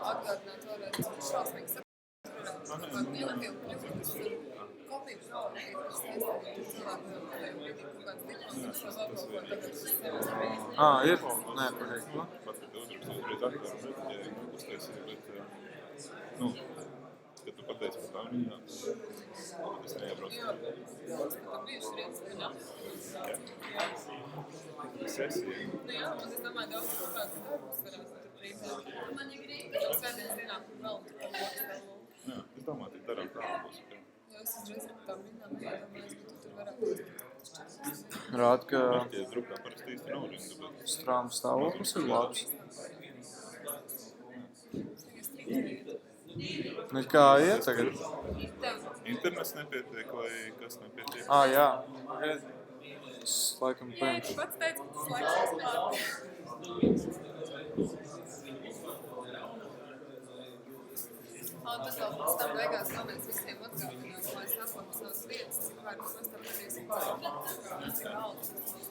Atgādināt vēlreiz, tas šausmīgi saprotams. Kā inovatīvi kļūt, tas ir kopīgi šausmīgi, kas iestādīt cilvēku pēdējo brīdī, kaut kāds diploms ar savu apgalvo, tagad tas ir. Ir? Nē, pagaid, ko? Pat, kad uzrakstu uzreiz aktoru rediģējumu uztaisīju, bet, kad tu pateici par tām viņām, es neiebraucu. Jā, tas tā bijuši rīts, viņa Sesija. Jā, un es domāju, daudz kāds darbs varētu tur brīvdien. Tad svētdienas dienā vēl tur kaut kāds vēl. Jā, es domāju, tik darām tā būs. Jā, es uzreiz ar tām rindām iedomājos, ka tu tur varētu Rāda, ka Tie drupām parasti īsti nav rinda, bet strāmas stāvoklis ir labs. Nu, kā iet tagad? internets nepietiek vai kas nepietiek. Jā. Pagaid. Es laikam Jā, paņemšu. tu pats teici, ka tas laiks vispār. Un tas vēl pēc tam beigās vēl mēs visiem atgādinām, lai sakot savas vietas, cik vārds mēs tam darīsim pārāk, cik algas. Jūs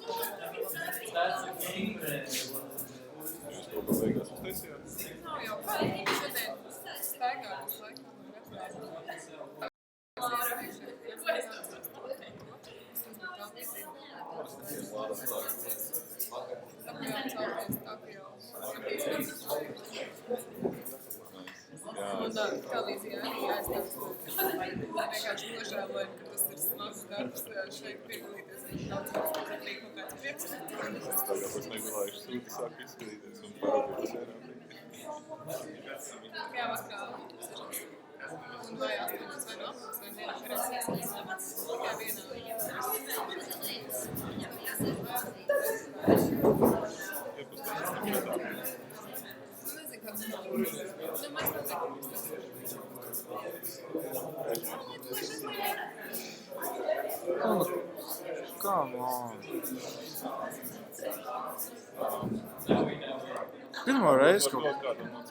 kaut kā beigās uztaisījāt? Nav jau pārāk, šodien staigājums laikam un Un televīzijā arī jāizstāv. Vienkārši nožēlojam, ka tas ir smags darbs šeit piedalīties. Daudz mums patīk kaut kāds prieks. Es tagad pēc negulājuši sūti sāku izskatīties un parādījos vairāk. Jā, vakarā un vai 8 vai no 8 vai vienā karēs iesaistās. Tikai vienā. Nezinu, kāds tas ir. Mēs nav Come on. Pirmo reizi kaut kā. Kādam no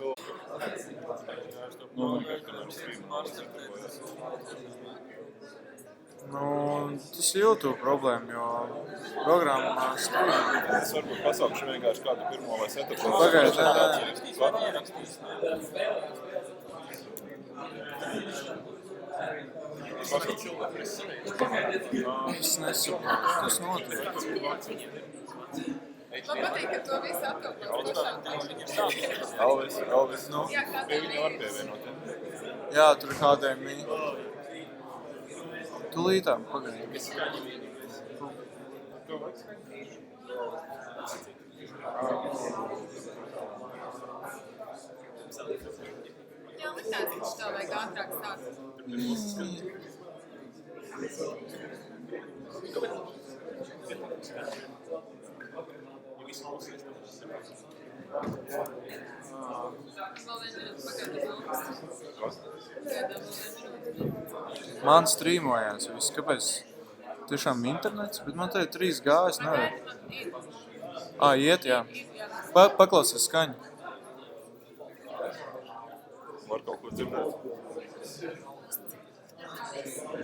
Tas ir YouTube problēma, jo programmā streamā. Es varbūt pasaukšu vienkārši kādu pirmo vai setupu. Pagaid, Es nesaprotu, kas notiek. Man patīk, ka to visu apkalpos pašām. Elvis, Jā, pie viņa var pievienot. Jā, tur ir HDMI. Tūlītām, pagaid. Jā, likās, ka tā vajag ātrāk sākt. Man strīmojās viss. Kāpēc? Tiešām internets, bet man te ir 3G, es nevaru. Iet, jā. Paklausies skaņu. Var kaut ko dzirdēt.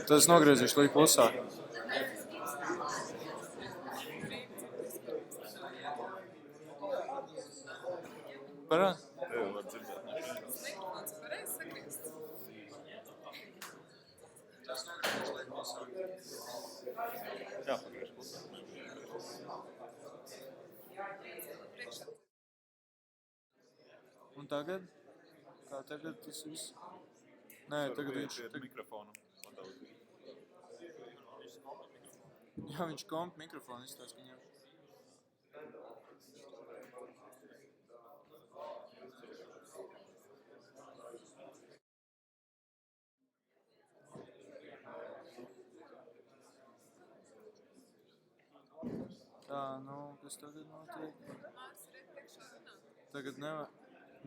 Tad es nogriezīšu līdz klusāk. Parād? Tev var dzirdēt. Mikrofons pareizi sagriezt. Jā, pagriež klusāk. Un tagad? Kā tagad tas viss? Nē, tagad viņš... Mikrofonu. Jā, viņš komp mikrofonu izstās viņam. Tā, kas tagad notiek? Tagad nevar...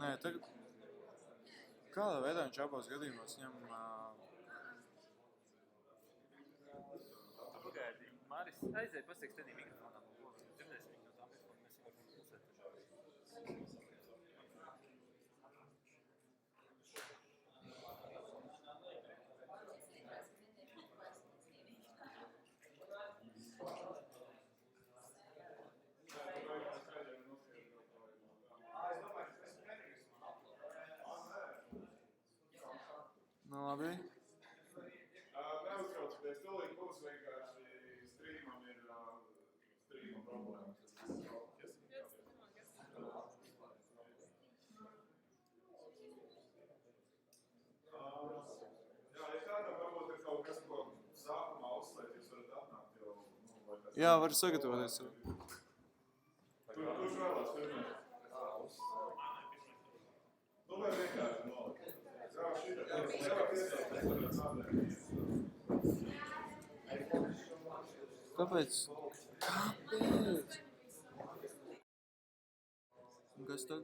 Nē, tagad... Kādā veidā viņš abos gadījumos ņem... Pagaidi, Māris, aiziet pasaka stedī mikrofonām. Dzirdēsim viņu no tā mikrofona, mēs varam klusēt. Labi. Neuztraucaties, tūlīt būs vienkārši streamam ir streama problēmas. Jā, ja kādam varbūt ir kaut kas, ko sākumā uzslēt, jūs varat atnākt jau. Jā, var sagatavoties. Kurš vēlās pirmais? Nu, vai vienkārši nolikt? Jā, šitā. Kāpēc? Kāpēc? Kas tad?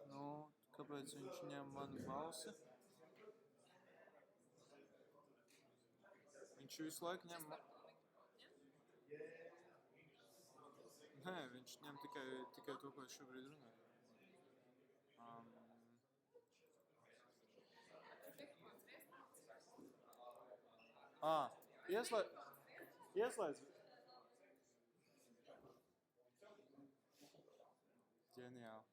Nu, kāpēc viņš ņem manu balsi? Viņš visu laiku ņem... Nē, viņš ņem tikai to, ko es šobrīd runāju. Ieslēdz. Ģeniāli.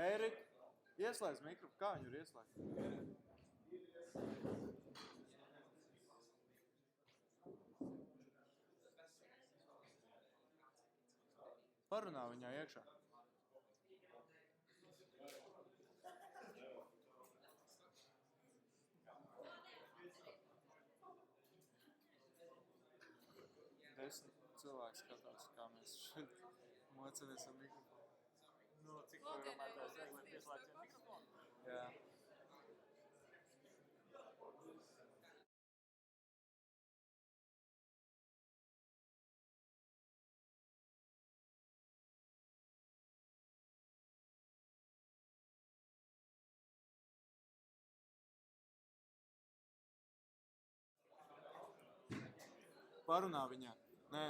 Ērik, ieslēdz mikrofonu. Kā viņu ir ieslēgt? Parunā viņā iekšā. Cilvēks skatās, kā mēs šeit mocamies ar mikrofonu. Nu, cik programmētājs vajag, lai pieslēgsim mikrofonu? Jā. Parunā viņā. Nē,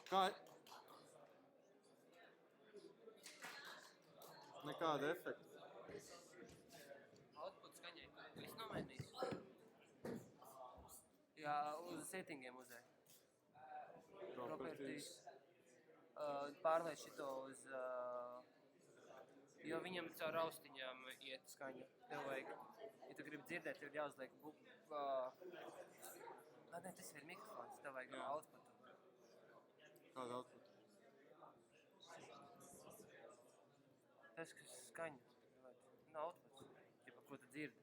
kā... Nekāda efekta. Output skaņai. Viss nomainīs. Jā, uz settingiem uzēj. Properties. Pārliec šito uz... Jo viņam caur austiņām iet skaņa. Tev vajag... Ja tu gribi dzirdēt, tev jāuzliek... Nē, tas ir mikrofons. Tev vajag outputu. Kāda outputu? Tas, kas skaņa. Outputs. Ķipa, ko tu dzirdi?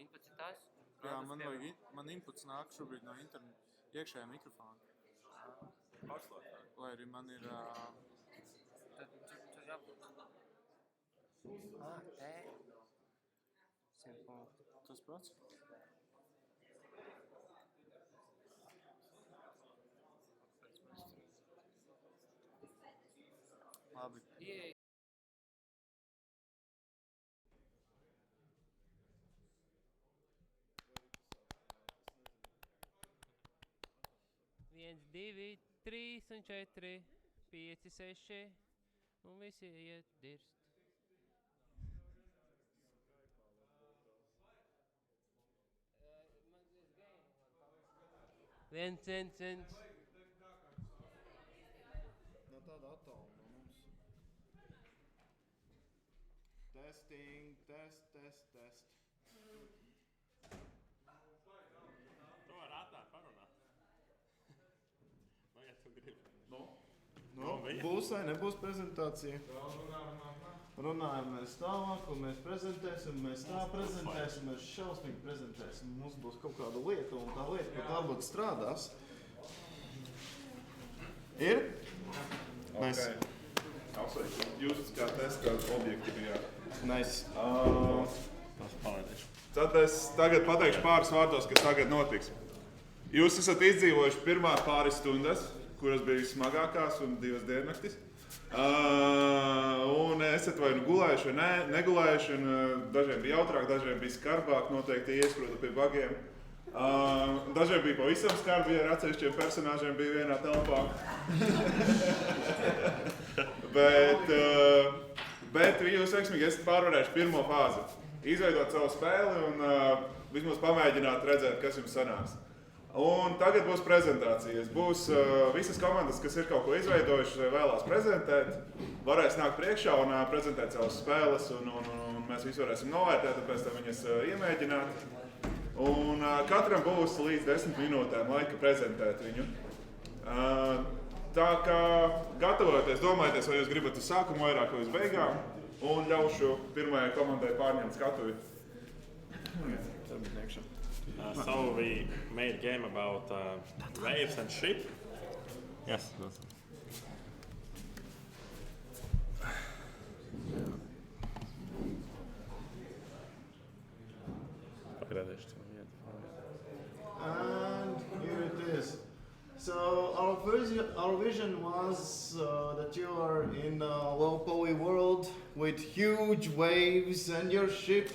Inputs ir tas? Jā, man inputs nāk šobrīd no interneta iekšējā mikrofona. Lai arī man ir... Tad tur jābūt. Te. 100 punktu. Tas pats? Labi. Ieej. Viens, divi, 3 un 4, 5, 6, un visi iet dirst. Viens. No tāda attāluma no mums. Testing, test. Tu vari atnākt parunāt. Vai, ja tu gribi? Nu, būs vai nebūs prezentācija? Runājam mēs tālāk, un mēs prezentēsim, mēs tā prezentēsim, mēs šausmīgi prezentēsim. Mums būs kaut kāda lieta, un tā lieta, ka tā būtu strādās. Ir? Mēs. Jūs kā testa objekti bijāt. Nice. Tad es tagad pateikšu pāris vārdos, kas tagad notiks. Jūs esat izdzīvojuši pirmā pāris stundas, kuras bija smagākās un 2 diennaktis. Un esat vai nu gulējuši vai negulējuši, un dažiem bija jautrāk, dažiem bija skarbāk, noteikti iesprūda pie bagiem. Dažiem bija pavisam skarbi, ja ar atsevišķiem personāžiem bija vienā telpā. Bet jūs veiksmīgi esat pārvarējuši pirmo fāzi. izveidot savu spēli un vismaz pamēģināt redzēt, kas jums sanāks. Un tagad būs prezentācijas. Būs visas komandas, kas ir kaut ko izveidojušas vai vēlās prezentēt, varēs nākt priekšā un prezentēt savas spēles, un mēs visi varēsim novērtēt, un pēc tam viņas iemēģināt. Un katram būs līdz 10 minūtēm laika prezentēt viņu. Tā kā gatavojoties, domājieties, vai jūs gribat uz sākumu vairāk vai uz beigām, un ļaušu pirmajai komandai pārņemt skatuvi. So we made a game about waves and ship. Yes. And here it is. So our vision was that you are in a low poly world with huge waves, and your ship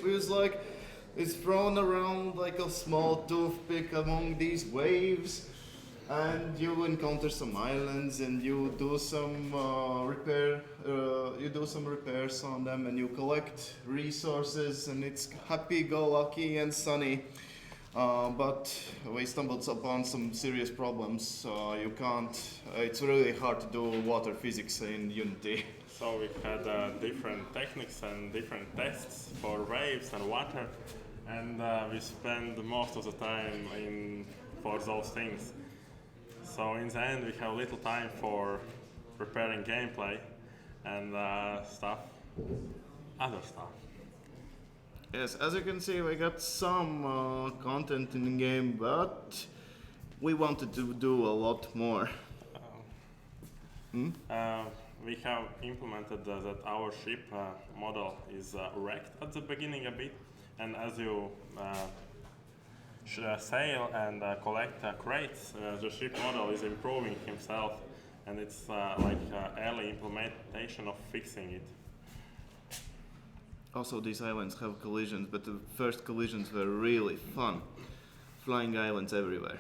is thrown around like a small toothpick among these waves, and you encounter some islands, and you do some repairs on them, and you collect resources, and it's happy-go-lucky and sunny. But we stumbled upon some serious problems. It's really hard to do water physics in Unity. So we had different techniques and different tests for waves and water, and we spend most of the time for those things. So in the end we have little time for preparing gameplay and other stuff. Yes, as you can see, we got some content in the game, but we wanted to do a lot more. We have implemented that our ship model is wrecked at the beginning a bit, and as you sail and collect crates, the ship model is improving himself, and it's like early implementation of fixing it. Also, these islands have collisions, but the first collisions were really fun. Flying islands everywhere.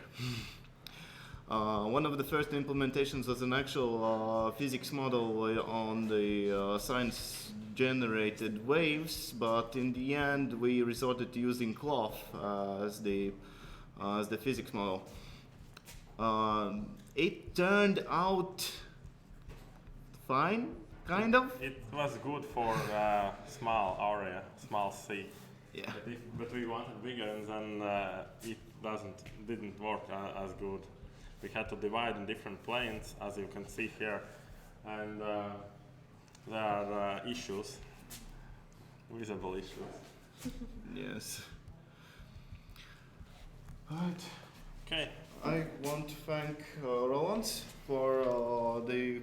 One of the first implementations was an actual physics model on the science-generated waves, but in the end we resorted to using cloth as the physics model. It turned out fine. Kind of? It was good for small area, small sea. Yeah. But we wanted bigger, and then it didn't work as good. We had to divide in different planes, as you can see here, and there are issues, visible issues. Yes. Right. Okay. I want to thank Roland for the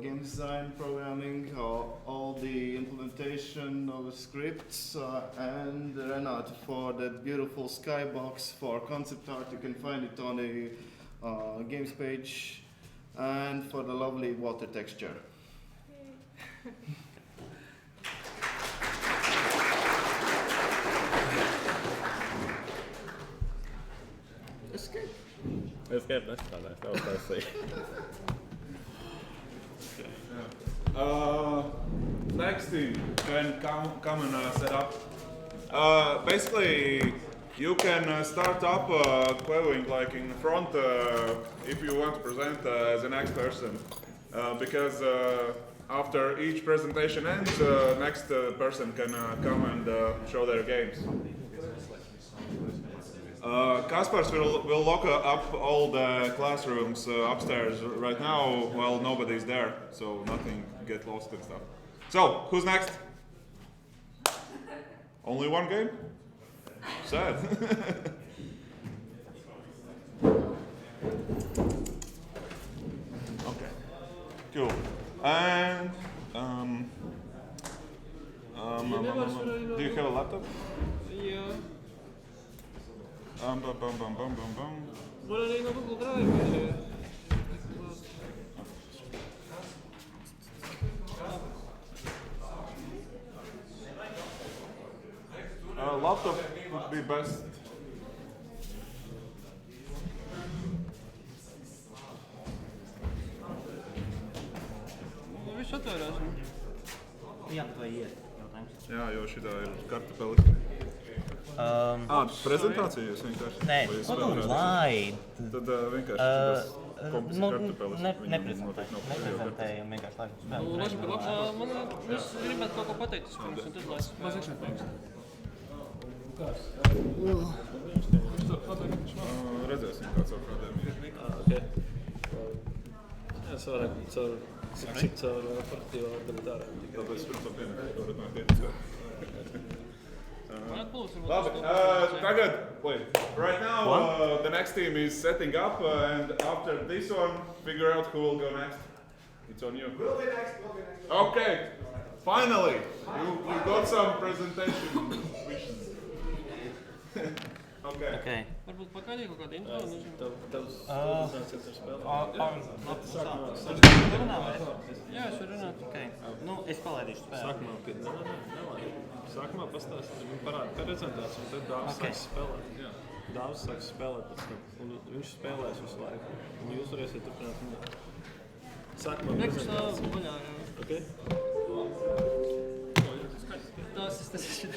game design, programming, all the implementation of the scripts, and Renat for that beautiful skybox for concept art. You can find it on the games page, and for the lovely water texture. Escape. Escape, that's nice. That was nice. Next team can come and set up. Basically, you can start up queuing like in front if you want to present as the next person, because after each presentation ends, next person can come and show their games. Kaspars will lock up all the classrooms upstairs right now while nobody's there, so nothing get lost and stuff. So, who's next? Only one game? Sad. Okay, cool. And do you have a laptop? Yeah. What are they Google Drive? Laptop would be best. Nu, viss atvērās. Jā, bet vai iet? Jautājums. Jā, jo šitā ir kartupelis. Prezentācija jūs vienkārši? Nē, Vai jūs nu vēl laid. Tad vienkārši tas kompis kartupelis. Neprezentējam, vienkārši laikam spēlēt. Man jūs gribētu kaut ko pateikt, un tad Redzēsim, kāds akadēmija. Es varētu caur operatīvo organizāciju. Tāpēc pirms to pienākt, varat nākt ietiskāt. Labi, tagad, wait. Right now, the next team is setting up, and after this one, figure out who will go next. It's on you. We'll be next. Okay, finally, you got some presentation wishes. Okay. varbūt pagaidīja kaut kādu intro, nezinu. Tavs prezentācijas ar spēlē. Jā, es varu runāt. Nu, es palaidīšu spēlēt. Sākumā pastāstīt, viņi parāda prezentāciju, un tad Dāvis sāks spēlēt. Dāvis sāks spēlēt pēc tam, un viņš spēlēs visu laiku. Un jūs varēsiet turpināt viņu. Sākumā prezentāciju. Vaļā, jā. Okay? Tas ir.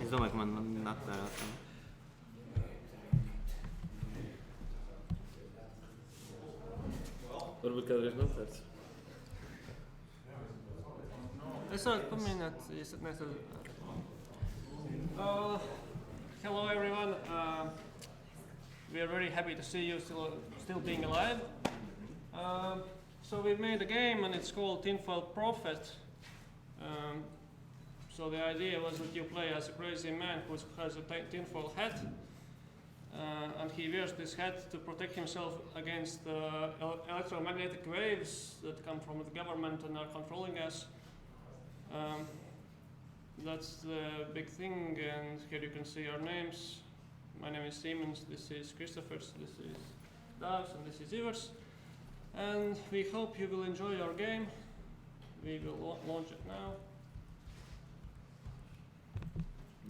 Es domāju, ka man atvērās. Varbūt kādreiz notvērts. Es varu pamēģināt, ja neesmu. Hello everyone. We are very happy to see you still being alive. So we've made a game and it's called Tinfoil Prophet. So the idea was that you play as a crazy man who has a tinfoil hat, and he wears this hat to protect himself against electromagnetic waves that come from the government and are controlling us. That's the big thing, and here you can see our names. My name is Siemens, this is Christopher's, this is Davs, and this is Ivers. And we hope you will enjoy our game. We will launch it now.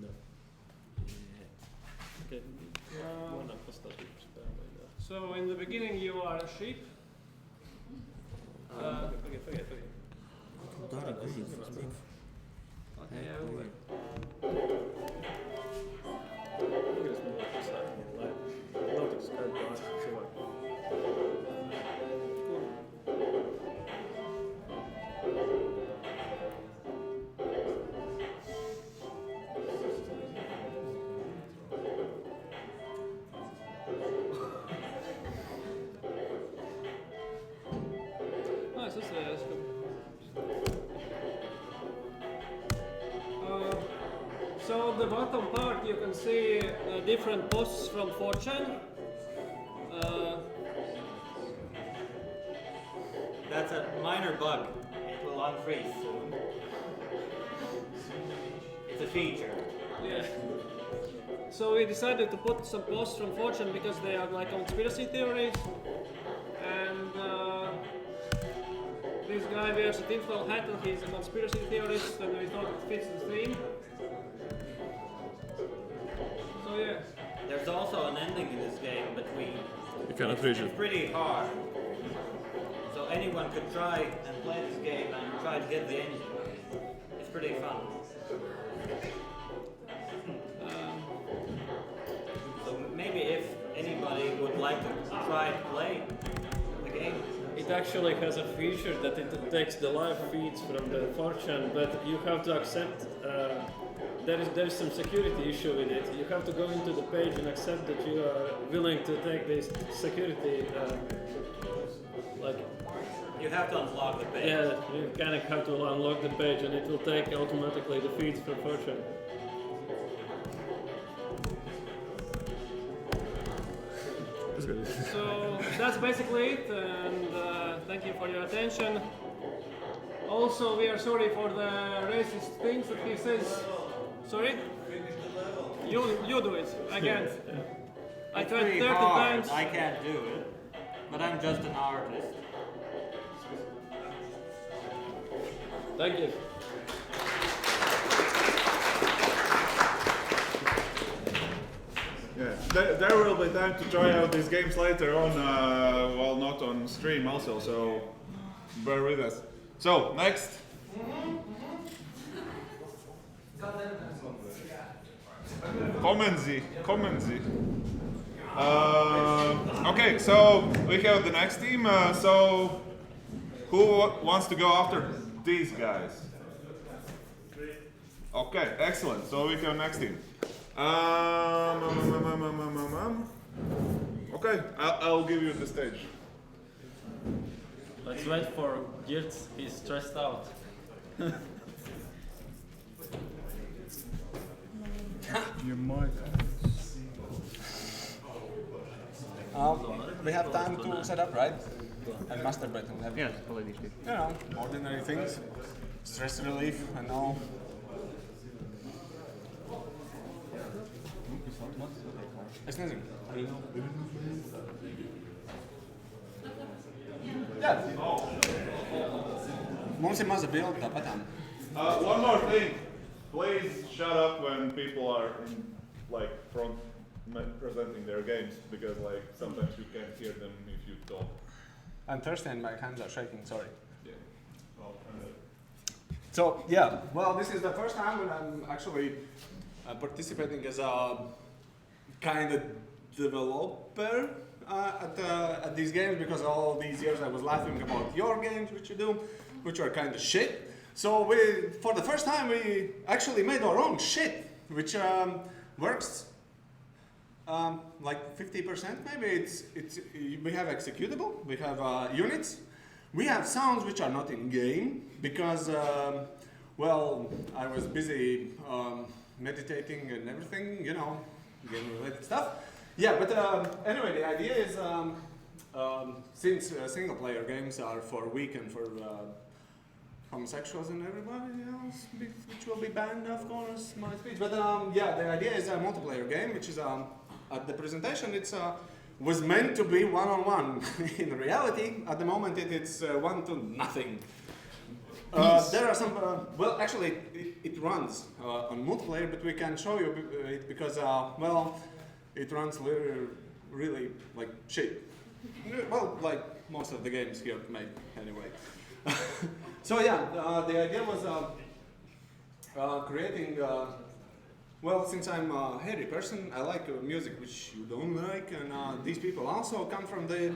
No. Okay. So in the beginning you are a sheep. Pagaid. Okay, yeah, over. Nice, that's good. So on the bottom part you can see different posts from 4chan. That's a minor bug. It will unfreeze soon. It's a feature. Yeah. So we decided to put some posts from 4chan because they are like conspiracy theories. And this guy wears a tinfoil hat and he's a conspiracy theorist, and we thought it fits the theme. So yeah. There's also an ending in this game, but it's pretty hard. So anyone could try and play this game and try to get the ending. It's pretty fun. So maybe if anybody would like to try to play the game. It actually has a feature that it takes the live feeds from the 4chan, but you have to accept there is some security issue with it. You have to go into the page and accept that you are willing to take this security You have to unlock the page. Yeah, you kind of have to unlock the page and it will take automatically the feeds from 4chan. So that's basically it, and thank you for your attention. Also, we are sorry for the racist things that he says. Sorry? You do it. I can't. I tried 30 times. I can't do it, but I'm just an artist. Thank you. Yeah, there will be time to try out these games later on, while not on stream also, so bear with us. So, next. Kommen Sie. Okay, so we have the next team. So, who wants to go after these guys? Okay, excellent. So we have next team. Okay, I'll give you the stage. Let's wait for Geertz. He's stressed out. Your mic. We have time to set up, right? And masturbate and have, ordinary things, stress relief and all. Es nezinu. Jā. Mums ir maza bilde tāpatām. One more thing. Please shut up when people are in, like, front presenting their games, because like sometimes you can't hear them if you talk. I'm thirsty and my hands are shaking, sorry. Yeah. Well, So, yeah, well, this is the first time when I'm actually participating as a kind of developer at these games, because all these years I was laughing about your games, which you do, which are kind of shit. So for the first time, we actually made our own shit, which works like 50% maybe. We have executable, we have units, we have sounds which are not in game because, well, I was busy meditating and everything, you know, game-related stuff. Yeah, but anyway, the idea is since single-player games are for weak and for homosexuals and everybody else, which will be banned, of course, my speech. But yeah, the idea is a multiplayer game, which is at the presentation was meant to be one-on-one. In reality, at the moment, it's 1-0. There are some. Well, actually, it runs on multiplayer, but we can show you it because well, it runs really like shit. Well, like most of the games here made anyway. So yeah, the idea was creating, well, since I'm a hairy person, I like music which you don't like, and these people also come from the,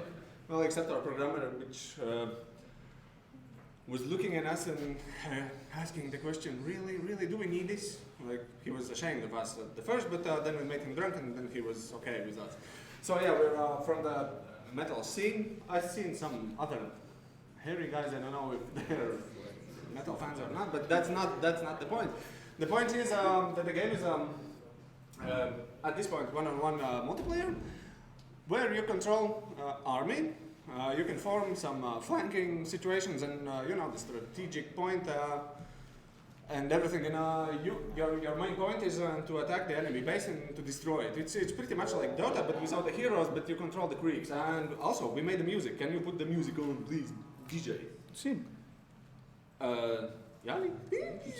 well, except our programmer, which was looking at us and asking the question, really, do we need this? Like, he was ashamed of us at the first, but then we made him drunk, and then he was okay with us. So yeah, we're from the metal scene. I've seen some other hairy guys, I don't know if they're metal fans or not, but that's not the point. The point is that the game is at this point one-on-one multiplayer, where you control army. You can form some flanking situations and you know, the strategic point and everything. And your main point is to attack the enemy base and to destroy it. It's pretty much like Dota, but without the heroes, but you control the creeps. And also, we made the music. Can you put the music on, please, DJ? Sim. Yeah?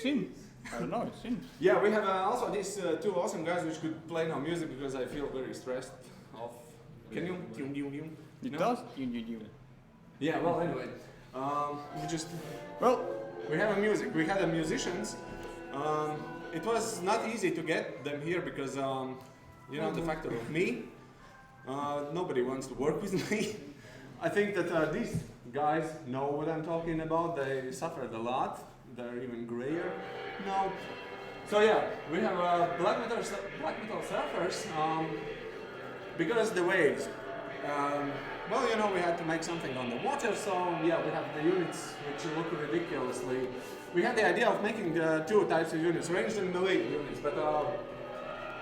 Sim. I don't know, it seems. Yeah, we have also these two awesome guys which could play no music because I feel very stressed off. Can you? It No? does? Yeah, well, anyway. We have a music. We had a musicians. It was not easy to get them here because, you know, the factor of me. Nobody wants to work with me. I think that these guys know what I'm talking about. They suffered a lot. They're even grayer now. So yeah, we have black metal surfers because the waves. Well, you know, we had to make something on the water, so yeah, we have the units which look ridiculously. We had the idea of making two types of units, ranged and melee units, but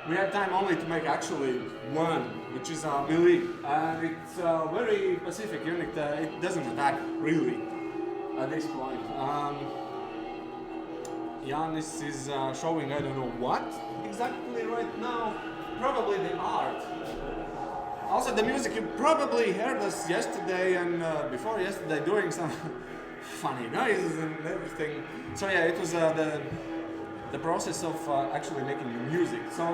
we had time only to make actually one, which is a melee. And it's a very specific unit. It doesn't attack really at this point. Yanis is showing I don't know what exactly right now. Probably the art. Also the music, you probably heard us yesterday and before yesterday doing some funny noises and everything. So yeah, it was the process of actually making the music. So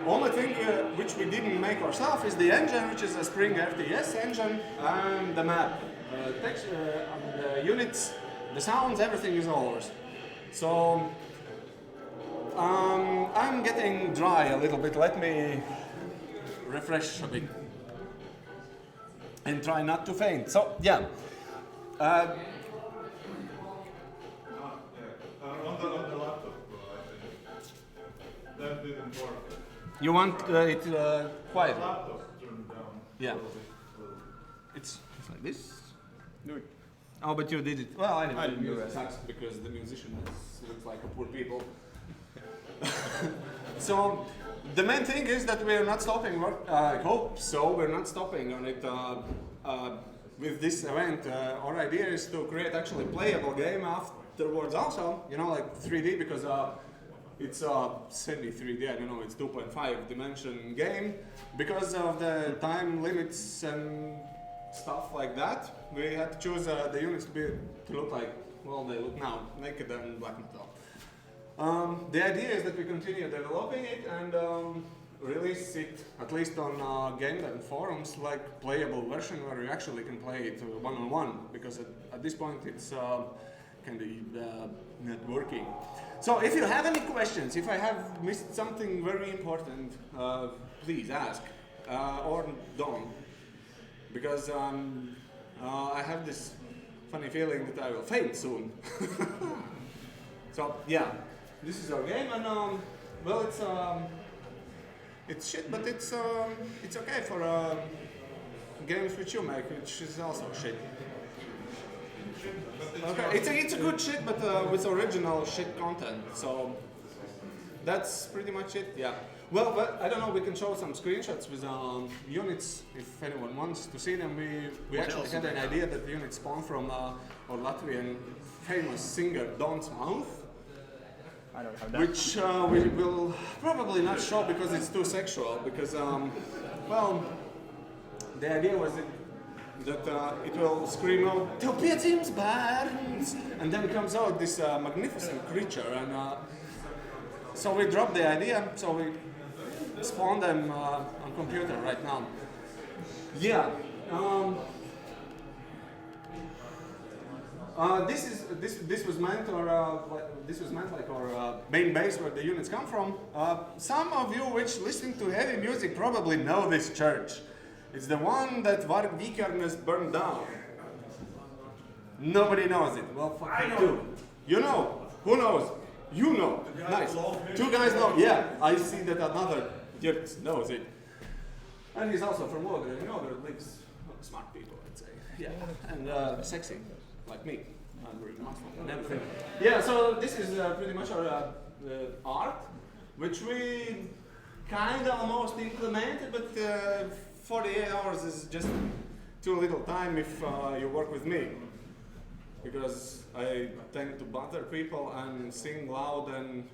only thing which we didn't make ourselves is the engine, which is a Spring FTS engine, and the map. Texture, the units, the sounds, everything is ours. So I'm getting dry a little bit. Let me refresh a bit and try not to faint. So yeah. On the laptop, I think. That didn't work. You want it quiet? Laptop turned down. Yeah. It's like this. Do it. Oh, but you did it. Well, anyway, I didn't do it. Sucks because the musician looks like a poor people. So the main thing is that we're not stopping. I hope so. We're not stopping on it. With this event, our idea is to create actually playable game afterwards. Also, you know, like 3D because it's a semi 3D. I don't know. It's 2.5 dimension game because of the time limits and stuff like that. We had to choose the units to look like, well, they look now, naked and black metal. The idea is that we continue developing it and release it, at least on Game Jam forums, like playable version where you actually can play it one-on-one, because at this point it's kind of not working. So if you have any questions, if I have missed something very important, please ask, or don't. Because I have this funny feeling that I will faint soon. So yeah, this is our game, and well, it's shit, but it's okay for games which you make, which is also shit. Okay, it's a good shit, but with original shit content. So that's pretty much it. Yeah. Well, but I don't know, we can show some screenshots with units if anyone wants to see them. We actually had an idea that the units spawn from our Latvian famous singer Don's mouth. I don't have that. Which we will probably not show because it's too sexual. Because, well, the idea was that it will scream out, "To Pietims Barns!" And then comes out this magnificent creature. And so we dropped the idea, so we spawn them on computer right now. Yeah. This was meant, this was meant like our main base where the units come from. Some of you which listen to heavy music probably know this church. It's the one that Varg Vikernes burned down. Nobody knows it. Well, fuck you too. You know. Who knows? You know. Nice. Two guys know. Yeah, I see that another Dirk knows it. And he's also from Ogre. You know, there lives smart people, I'd say. Yeah. And sexy, like me. And very muscle and everything. Yeah, so this is pretty much our art, which we kind of almost implemented, but 48 hours is just too little time if you work with me. Because I tend to bother people and sing loud and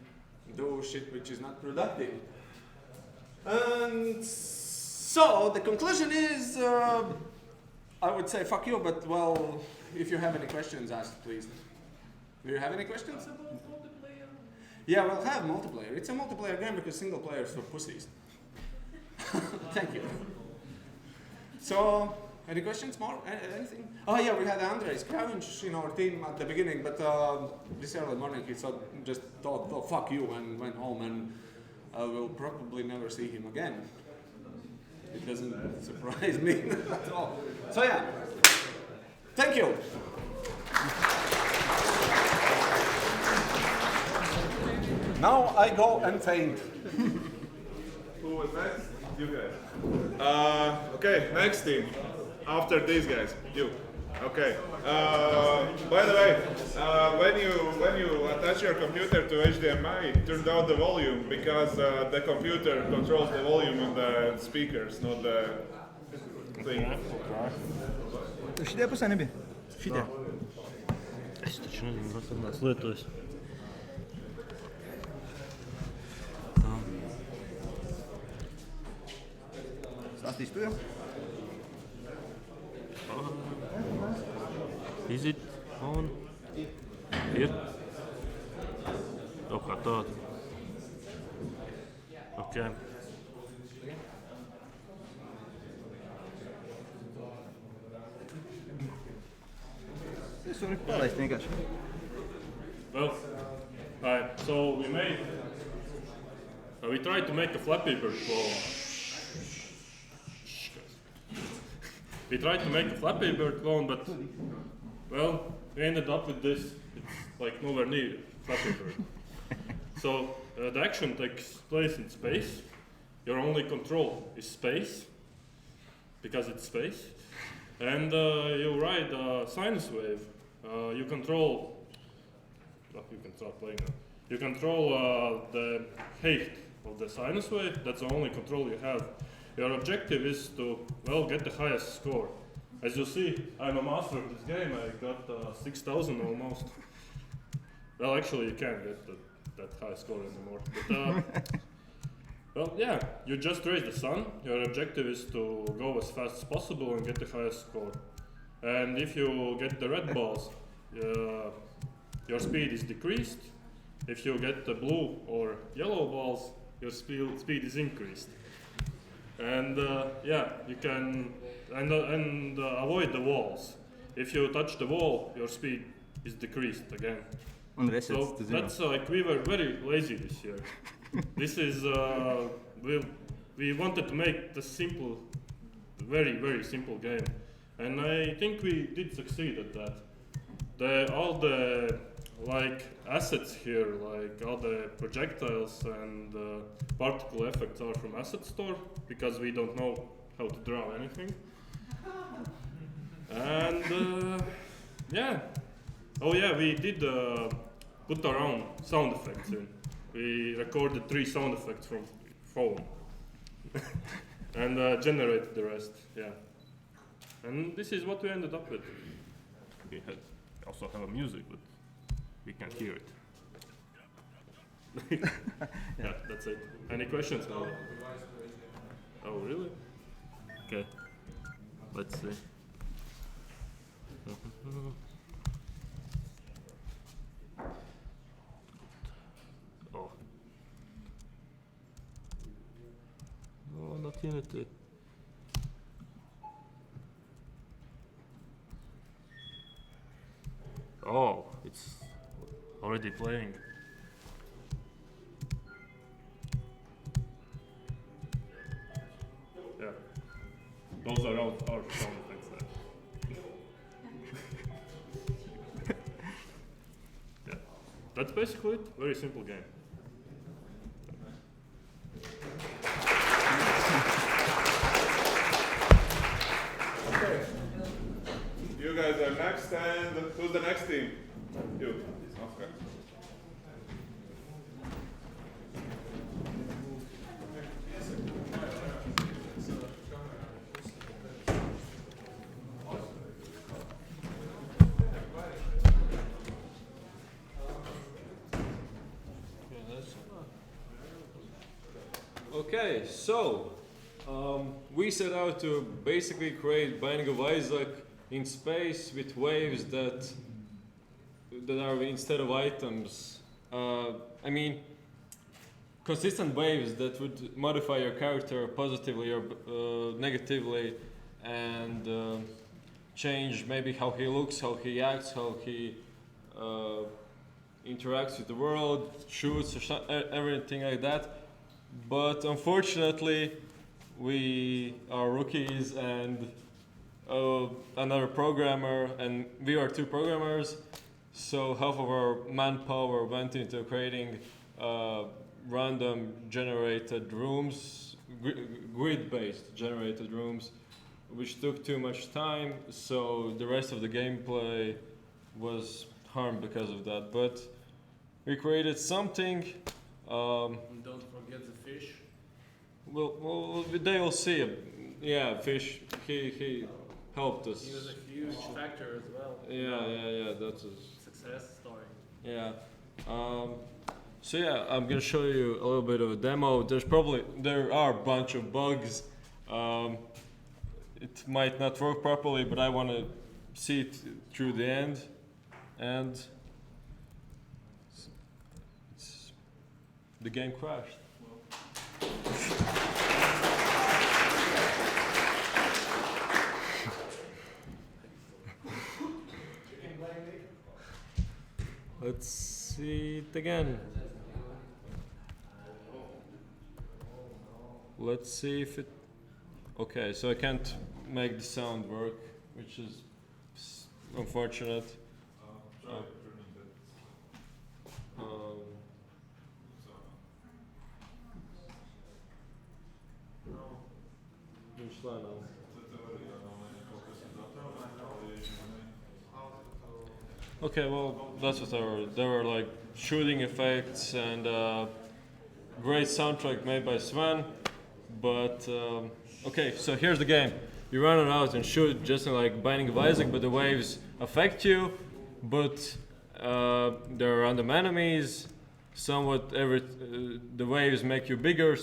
do shit which is not productive. And so the conclusion is, I would say fuck you, but well, if you have any questions, ask please. Do you have any questions? Yeah, we'll have multiplayer. It's a multiplayer game because single player is for pussies. Thank you. So, any questions more? Anything? Oh yeah, we had Andres Kravich in our team at the beginning, but this early morning he just thought, oh, fuck you, and went home, and we'll probably never see him again. It doesn't surprise me at all. So yeah, thank you. Now I go and faint. Who was next? You guys. Okay, next team. After these guys, you. Okay. By the way, when you attach your computer to HDMI, turn down the volume because the computer controls the volume on the speakers, not the thing. Šitie pusē nebija. Šitie. Es taču nezinu, kas tad nāc lietojas. Stāstīsi tu jau? Is it on? Ir? Kaut kā tāda. Ok. Es varu palaist vienkārši. Well, alright, so we tried to make a Flappy Bird clone. We tried to make a Flappy Bird clone, but well, we ended up with this. It's like nowhere near Flappy Bird. So the action takes place in space. Your only control is space, because it's space. And you ride a sinus wave. You control. Oh, you can start playing now. You control the height of the sinus wave. That's the only control you have. Your objective is to, well, get the highest score. As you see, I'm a master of this game. I got 6,000 almost. Well, actually, you can't get that high score anymore. But, well, yeah, you just raise the sun. Your objective is to go as fast as possible and get the highest score. And if you get the red balls, your speed is decreased. If you get the blue or yellow balls, your speed is increased. And yeah, you can avoid the walls. If you touch the wall, your speed is decreased again. So that's like we were very lazy this year. This is we wanted to make the simple, very simple game, and I think we did succeed at that. All the like assets here, like all the projectiles and particle effects are from Asset Store because we don't know how to draw anything. And yeah, oh yeah, we did put our own sound effects in. We recorded 3 sound effects from phone and generated the rest. Yeah, and this is what we ended up with. We also have a music, but we can't hear it. Yeah, that's it. Any questions? Oh, really? Okay. Let's see. Oh. No, not Unity. Oh, it's already playing. Yeah. Those are our sound effects there. Yeah. That's basically it. Very simple game. Okay. You guys are next, and who's the next team? You. Okay. Okay, so we set out to basically create Binding of Isaac in space with waves that are instead of items. I mean, consistent waves that would modify your character positively or negatively, and change maybe how he looks, how he acts, how he interacts with the world, shoots, everything like that. But unfortunately, we are rookies and another programmer, and we are 2 programmers, so half of our manpower went into creating random generated rooms, grid-based generated rooms, which took too much time, so the rest of the gameplay was harmed because of that. But we created something. And don't forget the fish. Well, they will see. Yeah, fish. He helped us. He was a huge factor as well. Yeah. That's a Success story. Yeah. So yeah, I'm gonna show you a little bit of a demo. There are a bunch of bugs. It might not work properly, but I want to see it through the end, and the game crashed. Let's see it again. Let's see if it... Okay, so I can't make the sound work, which is unfortunate. Okay, well, that's what there were like shooting effects and great soundtrack made by Sven. But okay, so here's the game. You run around and shoot just like Binding of Isaac, but the waves affect you. But there are random enemies. Somewhat the waves make you bigger,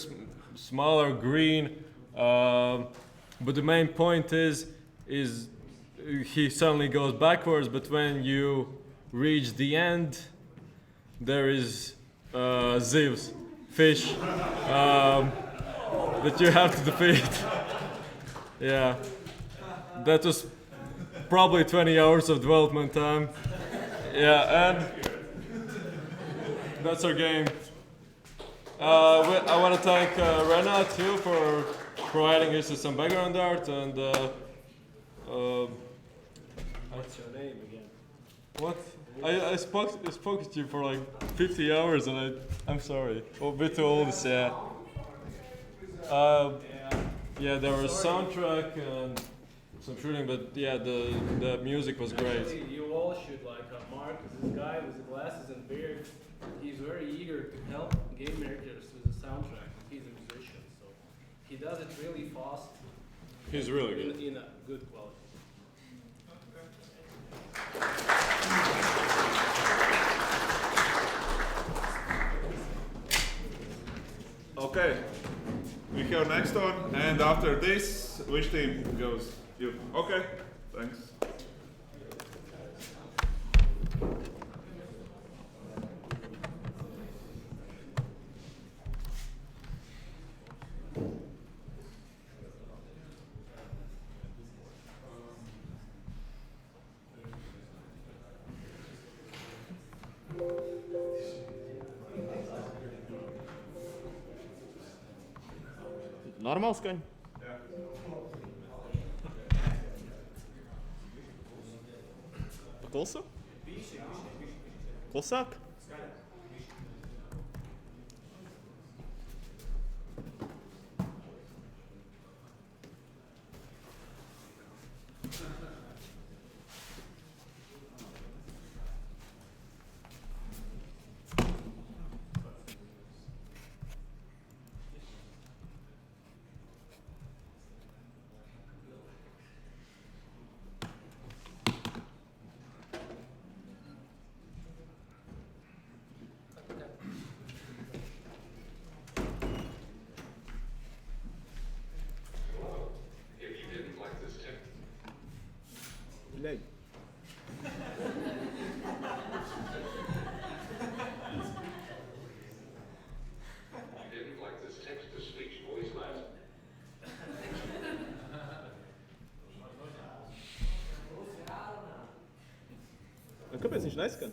smaller, green. But the main point is he suddenly goes backwards. But when you reach the end, there is Zeus, fish. That you have to defeat. Yeah, that was probably 20 hours of development time. Yeah, and that's our game. I want to thank Renat too for providing us with some background art and. What's your name again? What? I spoke to you for like 50 hours and I'm sorry. A bit old, yeah. Yeah, there was soundtrack and some shooting, but yeah, the music was great. Actually, you all should like Mark, this guy with the glasses and beard. He's very eager to help game makers with the soundtrack. He's a musician, so he does it really fast. He's really good. In a good quality. Okay, we have next one, and after this, which team goes? You. Okay, thanks. Normāls skaņa? Jā. Klusu? Klusāk? Leg. You didn't like this text-to-speech voice last. Kāpēc viņš neskan?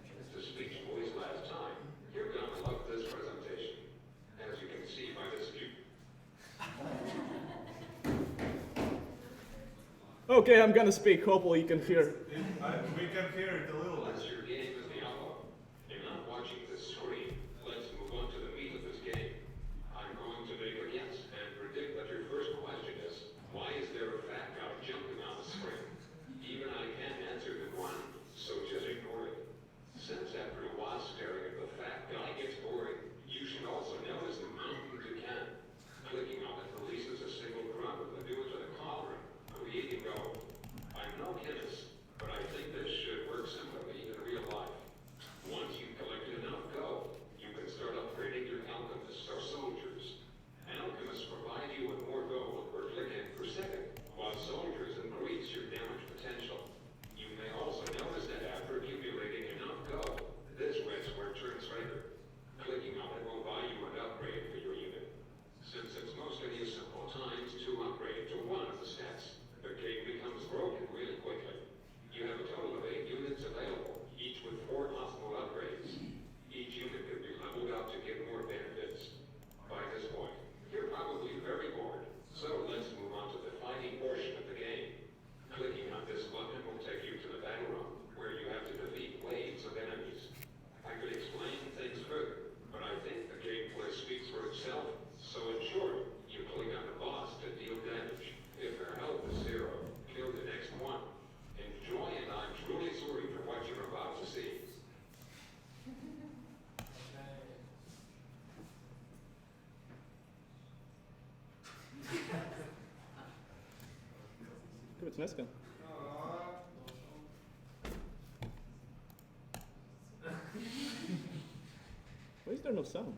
Text-to-speech voice last time. You're gonna love this presentation, as you can see by this view. Okay, I'm gonna speak. Hopefully you can hear. We can hear it a little bit. Once your game is the outlaw, you're not watching the screen. Let's move on to the meat of this game. I'm going to make a guess and predict Pulks neskan. Why is there no sound?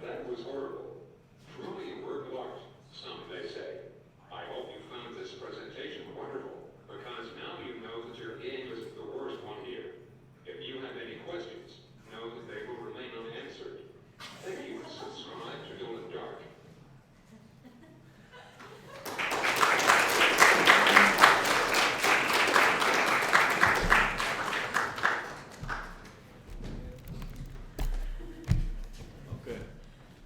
That was horrible. Truly a work of art, some may say. I hope you found this presentation wonderful, because now you know that your game isn't the worst one here. If you have any questions, know that they will remain unanswered. Thank you and subscribe to Dylan Dark. Okay.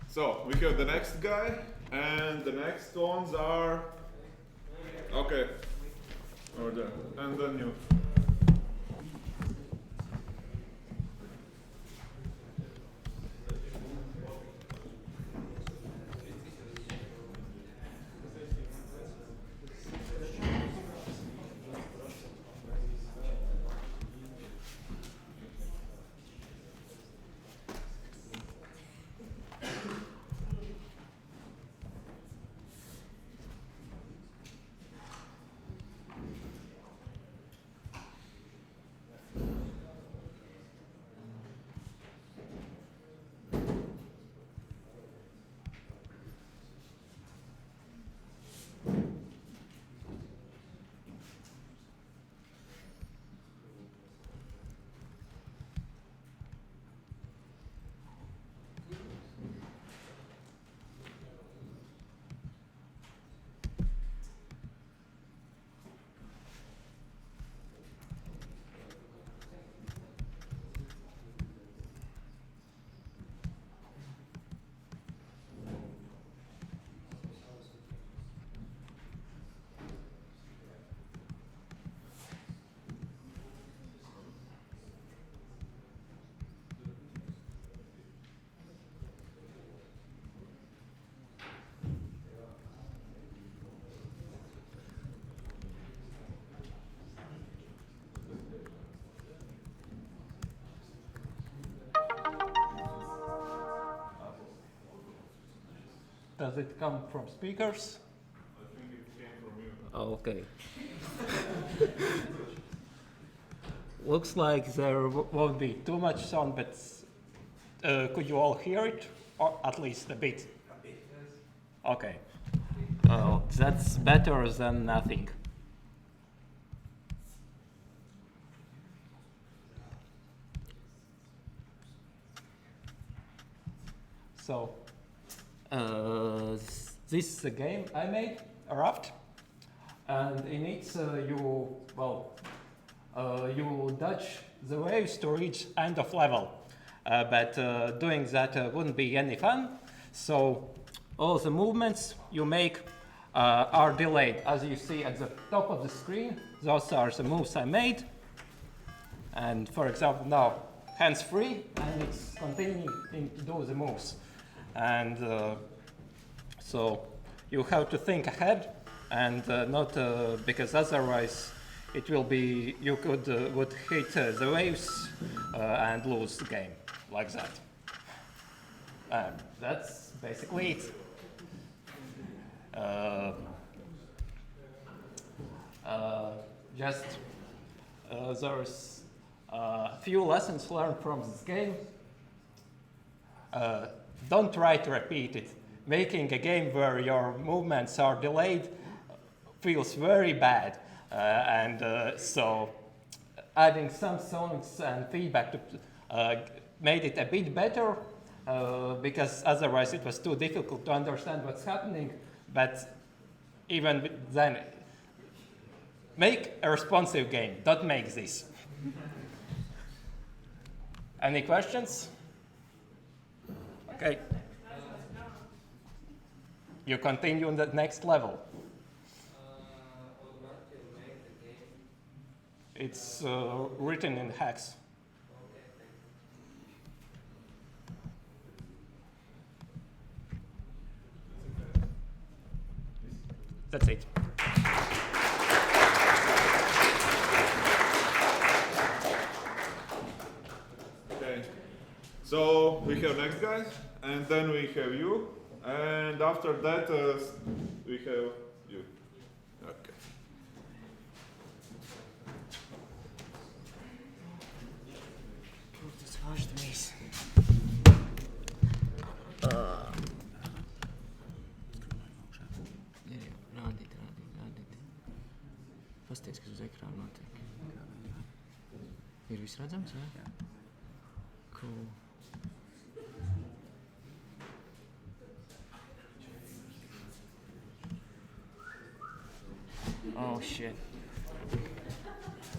So we have the next guy, and the next ones are okay. Over there, and then you. Does it come from speakers? I think it came from you. Oh, okay. Looks like there won't be too much sound, but could you all hear it? Or at least a bit? Okay. That's better than nothing. So, this is a game I made, a raft, and in it you dodge the waves to reach end of level, but doing that wouldn't be any fun. So all the movements you make are delayed. As you see at the top of the screen, those are the moves I made. And for example, now hands free, and it's continuing to do the moves. And so you have to think ahead, and not because otherwise it will be you would hit the waves and lose the game like that. That's basically it. There's a few lessons learned from this game. don't try to repeat it. Making a game where your movements are delayed feels very bad. So adding some songs and feedback made it a bit better, because otherwise it was too difficult to understand what's happening. But even then, make a responsive game, don't make this. Any questions? Okay. You continue on the next level. It's written in hex. That's it. Okay. So we have next guys, and then we have you, and after that we have you. Okay. Pasties, kas uz ekrāna notiek. Ir viss redzams, vai? Jā. Cool. Oh shit.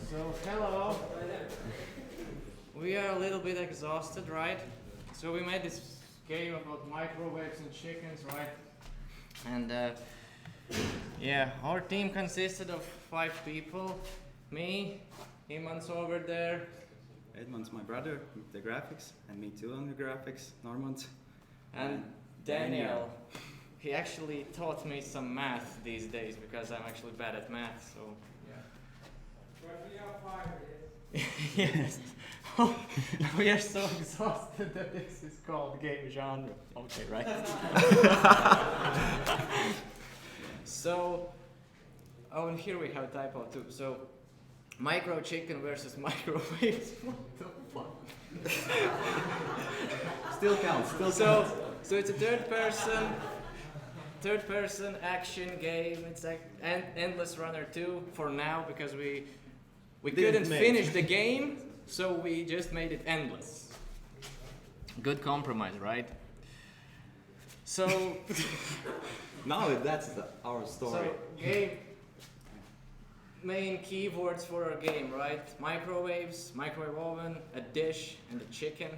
So, hello. We are a little bit exhausted, right? So we made this game about microwaves and chickens, right? And yeah, our team consisted of 5 people. Me, Iman's over there. Edmund's my brother with the graphics, and me too on the graphics, Normand. And Daniel. He actually taught me some math these days because I'm actually bad at math, so. Yeah. But we are 5 Yes. We are so exhausted that this is called game genre. Okay, right? So, oh, and here we have a typo too. So, micro chicken versus microwaves. What the fuck? Still counts. So it's a third person action game. It's like Endless Runner 2 for now because we couldn't finish the game, so we just made it endless. Good compromise, right? So now that's our story. So game main keywords for our game, right? Microwaves, microwave oven, a dish, and a chicken.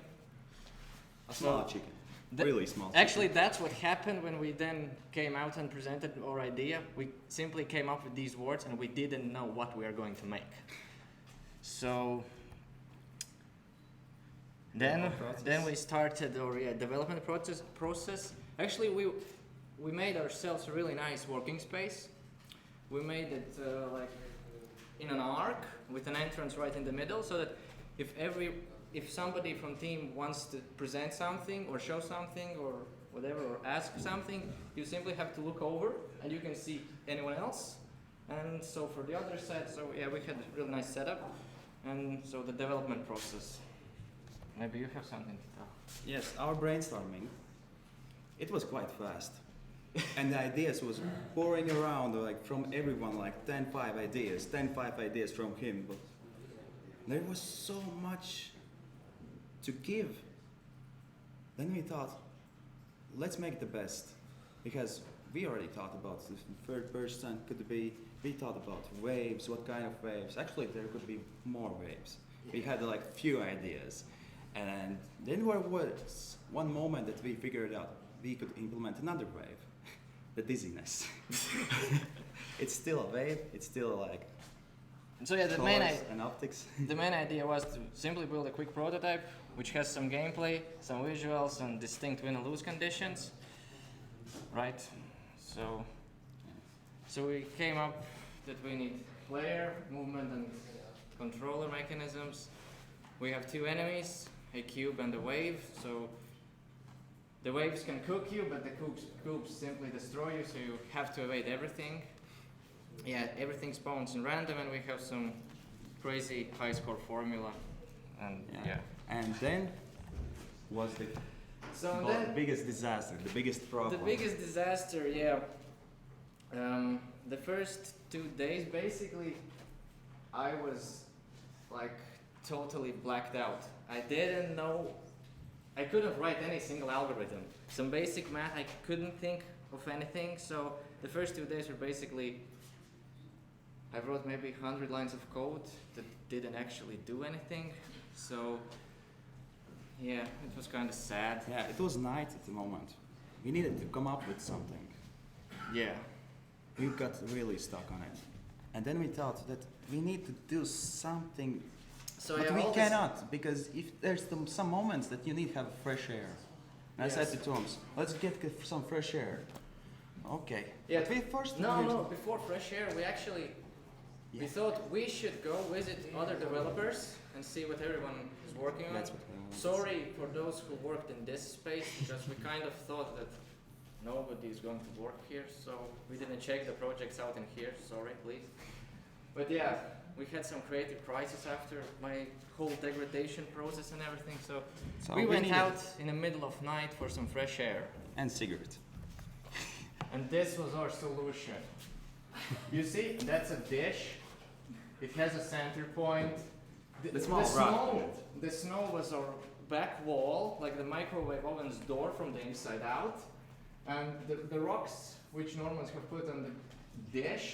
A small chicken. Really small chicken. Actually, that's what happened when we then came out and presented our idea. We simply came up with these words and we didn't know what we are going to make. So then we started our development process. Actually, we made ourselves a really nice working space. We made it like in an arc with an entrance right in the middle, so that if somebody from team wants to present something or show something or whatever or ask something, you simply have to look over and you can see anyone else. And so for the other side, so yeah, we had a really nice setup. And so the development process. Maybe you have something to tell. Yes, our brainstorming, it was quite fast. And the ideas was pouring around like from everyone, like 10 5 ideas from him. But there was so much to give. Then we thought, let's make the best. Because we already thought about the third person, we thought about waves, what kind of waves. Actually, there could be more waves. We had like few ideas. And then there was one moment that we figured out we could implement another wave. The dizziness. It's still a wave, it's still like so yeah, and optics. The main idea was to simply build a quick prototype which has some gameplay, some visuals, and distinct win and lose conditions. Right? So we came up that we need player, movement, and controller mechanisms. We have 2 enemies, a cube and a wave. So the waves can cook you, but the cubes simply destroy you, so you have to evade everything. Yeah, everything spawns in random, and we have some crazy high score formula. And yeah. And then was the So But then the biggest disaster, the biggest problem. the biggest disaster, yeah. The first 2 days, basically, I was like totally blacked out. I didn't know, I couldn't write any single algorithm. Some basic math, I couldn't think of anything. So the first 2 days were basically, I wrote maybe 100 lines of code that didn't actually do anything. So yeah, it was kind of sad. Yeah, it was night at the moment. We needed to come up with something. Yeah. We got really stuck on it. And then we thought that we need to do something, So but yeah, we all this- cannot, because if there's some moments that you need to have fresh air. And I said Yes. to Thomas, let's get some fresh air. Okay. Yeah. But we first No, before fresh air, we actually we thought we should go visit other developers and see what everyone is working on. That's what we wanted. Sorry for those who worked in this space, because we kind of thought that nobody is going to work here, so we didn't check the projects out in here. Sorry, please. But yeah, we had some creative crisis after my whole degradation process and everything, so we went needed- out in the middle of night for some fresh air. And cigarette. And this was our solution. You see, that's a dish. It has a center point. The small rock. The snow was our back wall, like the microwave oven's door from the inside out. And the rocks, which Normans have put on the dish,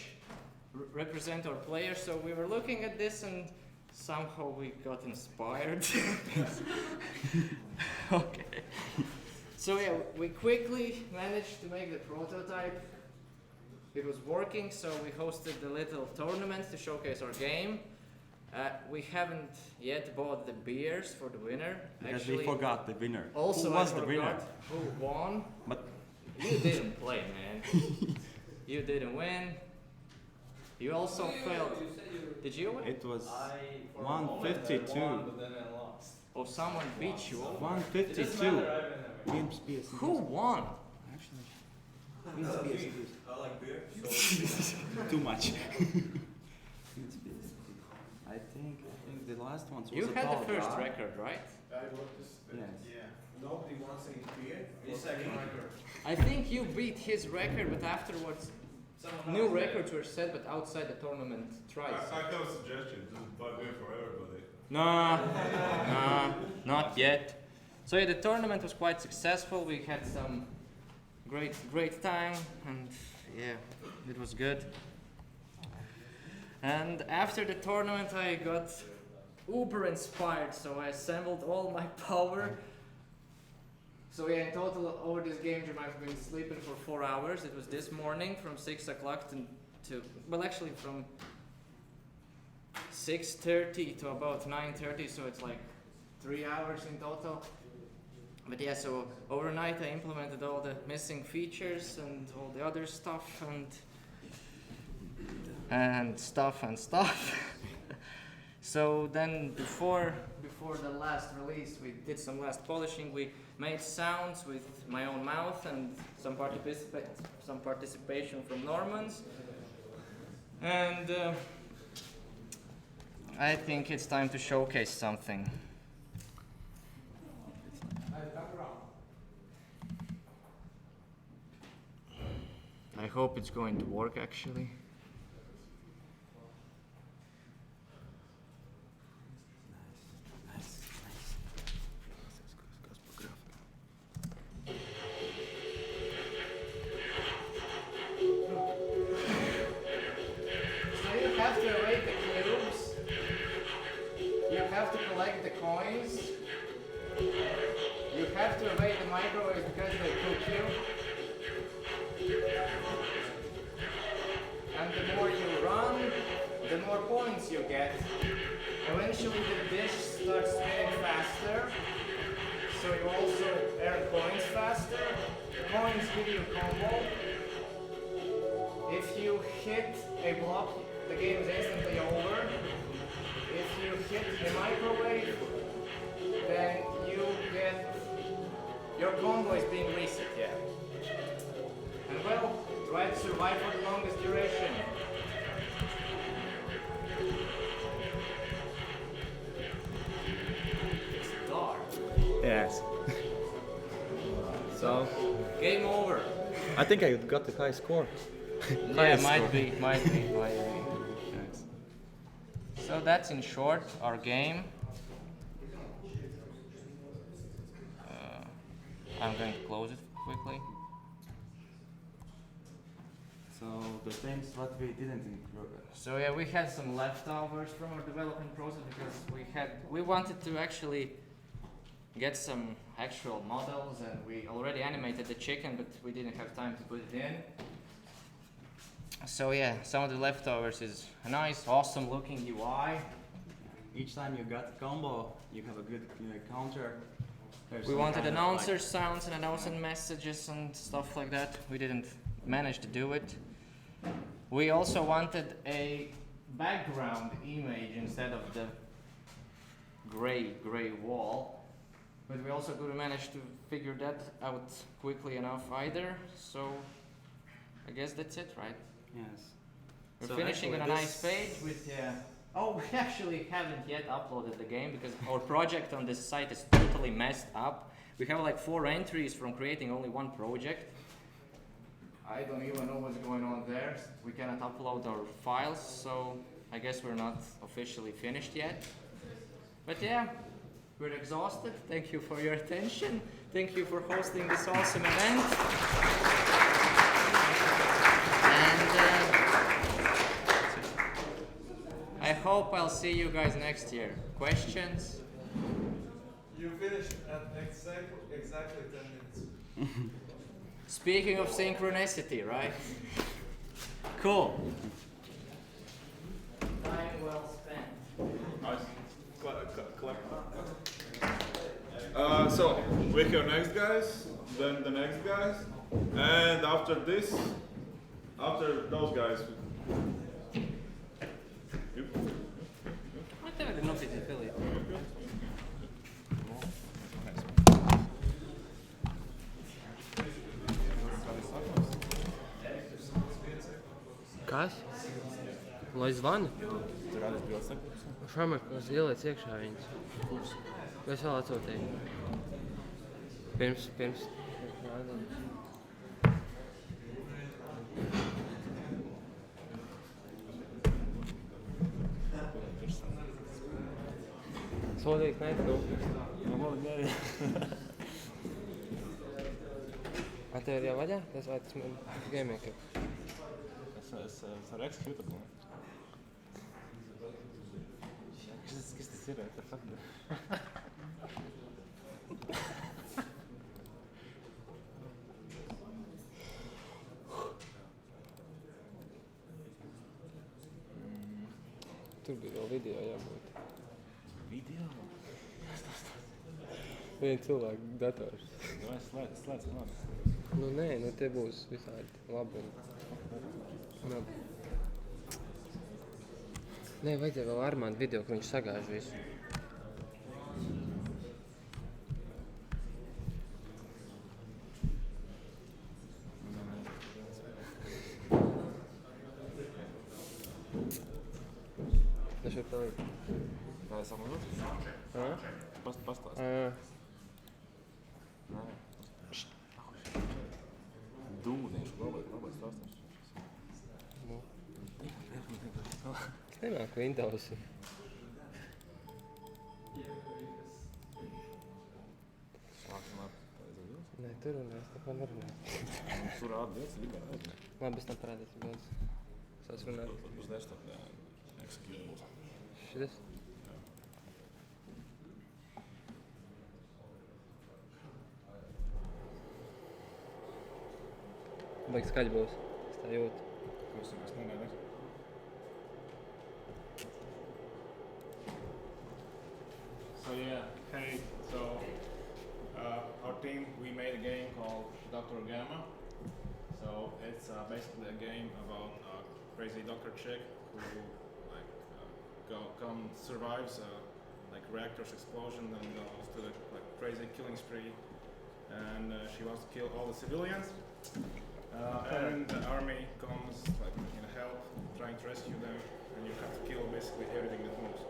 represent our players. So we were looking at this and somehow we got inspired. Okay. So yeah, we quickly managed to make the prototype. It was working, so we hosted the little tournament to showcase our game. We haven't yet bought the beers for the winner. Because we forgot the winner. Also, Who was I the winner? forgot who won. But You didn't play, man. You didn't win. You also failed. Did you win? It was 152. Oh, someone beat you. 152. Who won? Actually, I like beer. too much. I think the last one was You a had tall the first guy. record, right? Yes. Nobody wants any beer. The second record. I think you beat his record, but afterwards, new records were set, but outside the tournament twice. I got a suggestion. Just buy beer for everybody. Nah, not yet. So yeah, the tournament was quite successful. We had some great time, and yeah, it was good. And after the tournament, I got uber inspired, so I assembled all my power. So yeah, in total, over this game jam, I've been sleeping for 4 hours. It was this morning from 6 o'clock to well, actually from 6:30 to about 9:30, so it's like 3 hours in total. But yeah, so overnight I implemented all the missing features and all the other stuff and stuff. So then before the last release, we did some last polishing. We made sounds with my own mouth and some participation from Normans. And I think it's time to showcase something. I hope it's going to work actually. So you have to array the cubes. You have to collect the coins. You have to array the microwaves because they cook you. And the more you run, the more points you get. Eventually the dish starts spinning faster, so you also earn points faster. Coins give you a combo. If you hit a block, the game is instantly over. If you hit the microwave, then you get your combo is being reset, yeah. And well, try to survive for the longest duration. It's dark. Yes. Game over. I think I got the high score. Yeah, might be. So that's in short our game. I'm going to close it quickly. So the things what we didn't include. So yeah, we had some leftovers from our development process because we wanted to actually get some actual models, and we already animated the chicken, but we didn't have time to put it in. So yeah, some of the leftovers is a nice, awesome looking UI. Each time you got a combo, you have a good counter. There's We some wanted kind of, announcer like, sounds and announcer messages and stuff like that. We didn't manage to do it. We also wanted a background image instead of the gray wall. But we also couldn't manage to figure that out quickly enough either. So I guess that's it, right? Yes. We're So finishing on a actually nice page with oh, we actually haven't yet uploaded the game because our project on this site is totally messed up. We have like 4 entries from creating only one project. I don't even know what's going on there. We cannot upload our files, so I guess we're not officially finished yet. But yeah, we're exhausted. Thank you for your attention. Thank you for hosting this awesome event. And I hope I'll see you guys next year. Questions? You finished at exactly 10 minutes. Speaking of synchronicity, right? Cool. Time well spent. Nice. So we have next guys, then the next guys, and after this, after those guys. Kas? Lai zvana? Šamarkos ieliec iekšā viņas. Es vēl atsūtīju. Pirms. Sodīgs neizgūt. A tev ir jau vaļā? Tas vai tas man gaming? Es varu executable. Kas tas ir? Tur bija vēl video jābūt. Video? Viena cilvēka dators. Slēdz. Nu nē, te būs visādi labi. Labi. Nē, vajadzēja vēl Armāndu video, ka viņš sagāž visu. Es varu palikt. Vai es saprotu? Pastāst. Nē. Dūdiešu, labais stāstīšu. Es nenāku Windows. Nē, tur runās, tā kā nerunās. Tur atbildes, Riga. Labi, es tam parādīšu bildes. Es runāju. Uz desktop, executable. Šitas? Baigi skaļi būs. Es tā jūtu. Kas nenākas? So yeah, hey, so our team, we made a game called Dr. Gamma. So it's basically a game about a crazy doctor chick who survives like reactor's explosion and goes to the crazy killing spree, and she wants to kill all the civilians. And the army comes in help, trying to rescue them, and you have to kill basically everything that moves.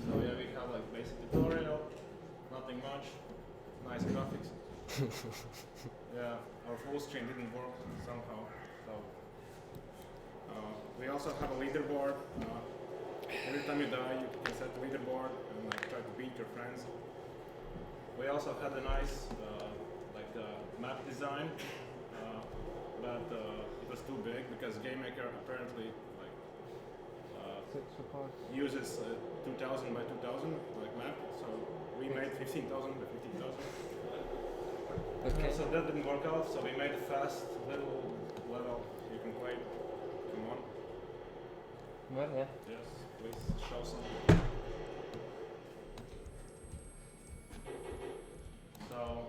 So yeah, we have basic tutorial, nothing much, nice graphics. Yeah, our full screen didn't work somehow. So we also have a leaderboard. Every time you die, you can set the leaderboard and like try to beat your friends. We also had a nice map design, but it was too big because GameMaker apparently uses 2000 by 2000 like map. So we made 15,000 by 15,000. Okay. So that didn't work out. So we made a fast little level you can play. Come on. Well, yeah. Yes, please show some. So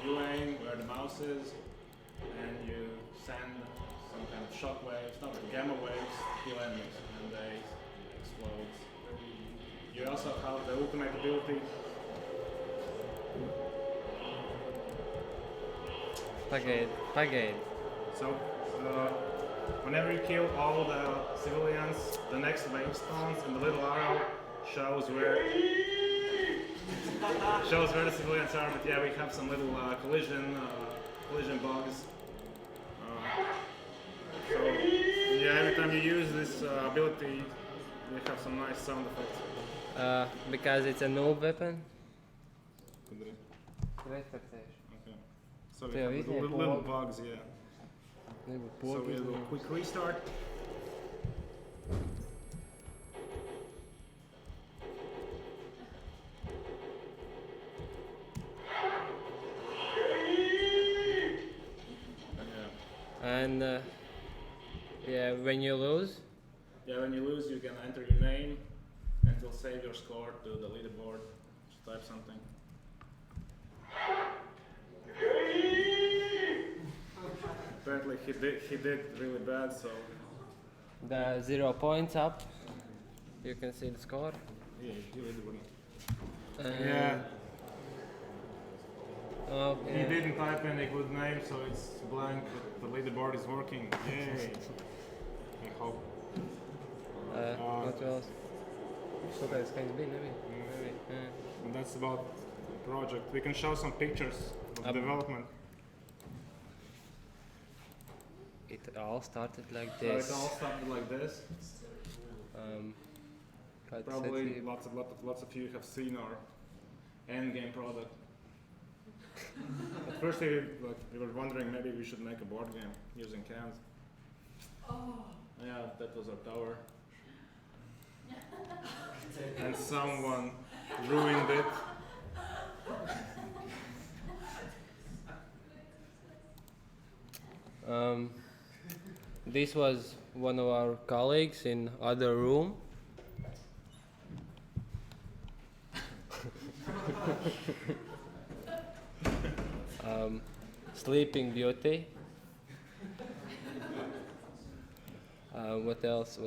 you aim where the mouse is, and you send some kind of shock waves, not like gamma waves, to kill enemies, and they explode. You also have the ultimate ability. Pagaid. So whenever you kill all the civilians, the next wave spawns, and the little arrow shows where the civilians are. But yeah, we have some little collision bugs. So yeah, every time you use this ability, you have some nice sound effects. Because it's a noob weapon. Okay. So we have little bugs, yeah. So we do a quick restart. And yeah, when you lose? Yeah, when you lose, you can enter your name and it will save your score to the leaderboard. Just type something. Apparently he did really bad, so... The 0 points up. You can see the score. Yeah, he really wouldn't. Yeah. Okay. He didn't type any good name, so it's blank, but the leaderboard is working. Yay! I hope. What else? Šoreiz skaņas bija, nebija? And that's about the project. We can show some pictures of development. It all started like So this. it all started like this. Probably lots of you have seen our end game product. At first we were wondering maybe we should make a board game using cans. Oh. Yeah, that was our tower. And someone ruined it. This was one of our colleagues in other room. Sleeping Beauty. What else?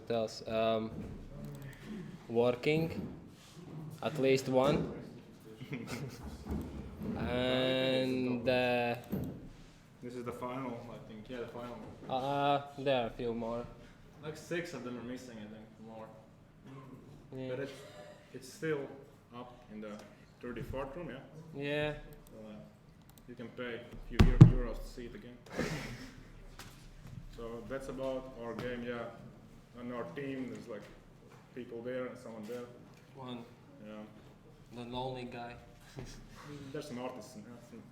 Working. At least one. And this is the final, I think. Yeah, the final. there are a few more. Like 6 of them are missing, I think, more. Yeah. But it's still up in the 34th room, yeah? Yeah. So, you can pay a few euros to see it again. So that's about our game, yeah. On our team, there's like people there and someone there. One. Yeah. The lonely guy. There's some artists,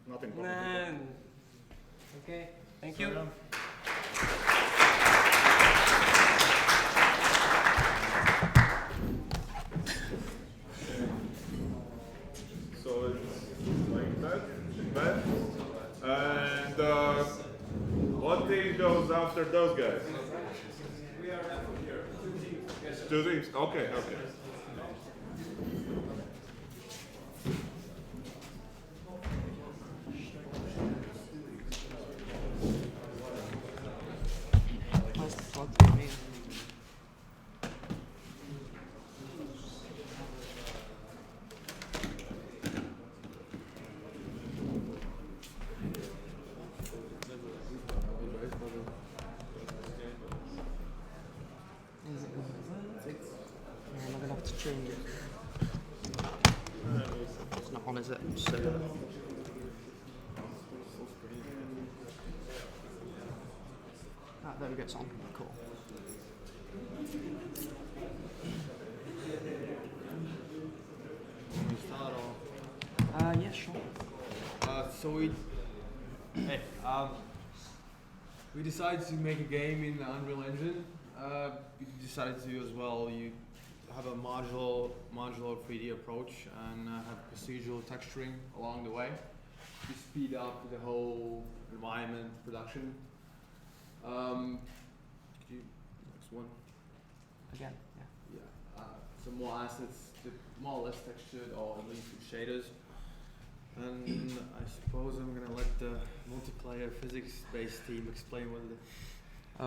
not important. Man. Okay, thank you. Yeah. So it's like that. And what team goes after those guys? We are here. 2 teams. 2 teams. Okay. What's the fuck mean? I'm gonna have to change it. It's not on, is it? So, there we go, it's on. Cool. Can we start off? Yeah, sure. So we decided to make a game in the Unreal Engine. We decided to as well. You have a modular 3D approach and have procedural texturing along the way to speed up the whole environment production. Next one. Again, yeah. Yeah. Some more assets, more or less textured, or at least with shaders. And I suppose I'm gonna let the multiplayer physics-based team explain what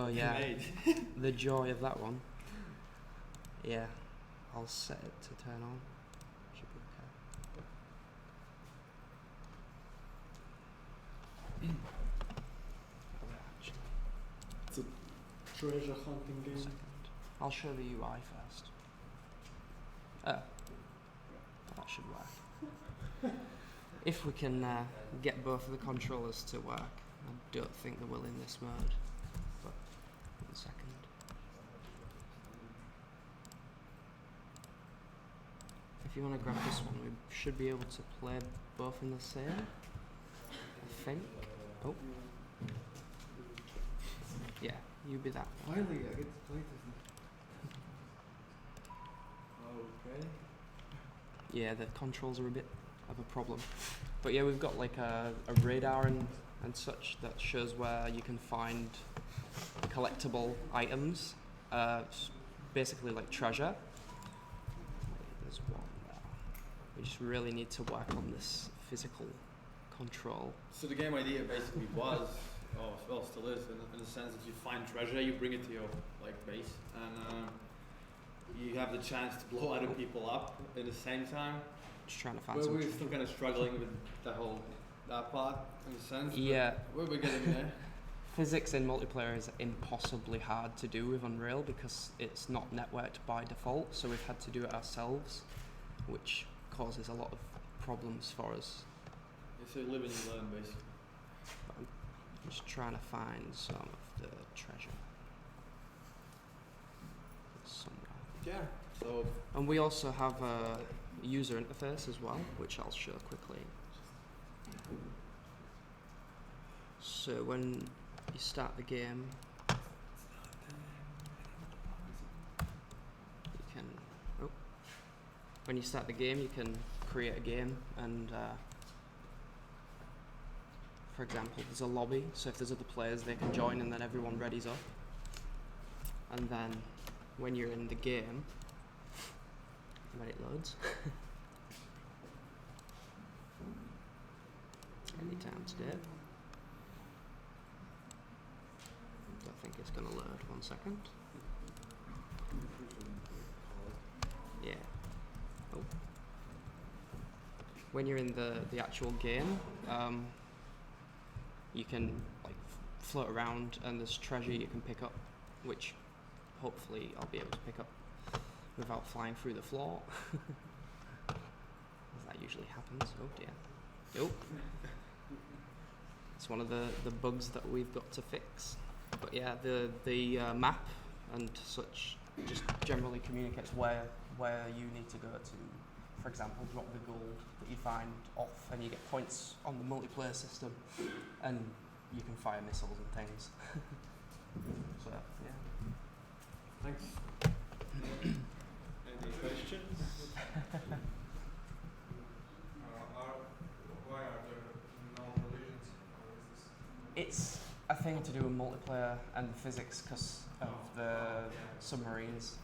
they made. The joy of that one. Yeah, I'll set it to turn on. Should be okay. It's a treasure hunting game. Second. I'll show the UI first. Oh, that should work. If we can get both of the controllers to work. I don't think they will in this mode, but 1 second. If you want to grab this one, we should be able to play both in the same, I think. Oh. Yeah, you be that one. Finally, I get to play this. Okay. Yeah, the controls are a bit of a problem. But yeah, we've got like a radar and such that shows where you can find collectible items. Basically like treasure. There's one there. We just really need to work on this physical control. So the game idea basically was, well still is, in the sense that you find treasure, you bring it to your base, and you have the chance to blow other people up at the same time. Just trying to find We're something. still kind of struggling with that part in a sense. Yeah. We're getting there. Physics in multiplayer is impossibly hard to do with Unreal because it's not networked by default, so we've had to do it ourselves, which causes a lot of problems for us. It's a live and you learn, basically. But I'm just trying to find some of the treasure. Somewhere. Yeah. So. And we also have a user interface as well, which I'll show quickly. So when you start the game, when you start the game, you can create a game, and for example, there's a lobby. So if there's other players, they can join, and then everyone readies up. And then when you're in the game, when it loads, anytime today. I think it's gonna load. 1 second. Yeah. Oh. When you're in the actual game, you can like float around, and there's treasure you can pick up, which hopefully I'll be able to pick up without flying through the floor. As that usually happens. Oh dear. Nope. It's one of the bugs that we've got to fix. But yeah, the map and such just generally communicates where you need to go to. For example, drop the gold that you find off, and you get points on the multiplayer system, and you can fire missiles and things. So yeah. Thanks. Any questions? Why are there no collisions? It's a thing to do with multiplayer and physics because of the submarines.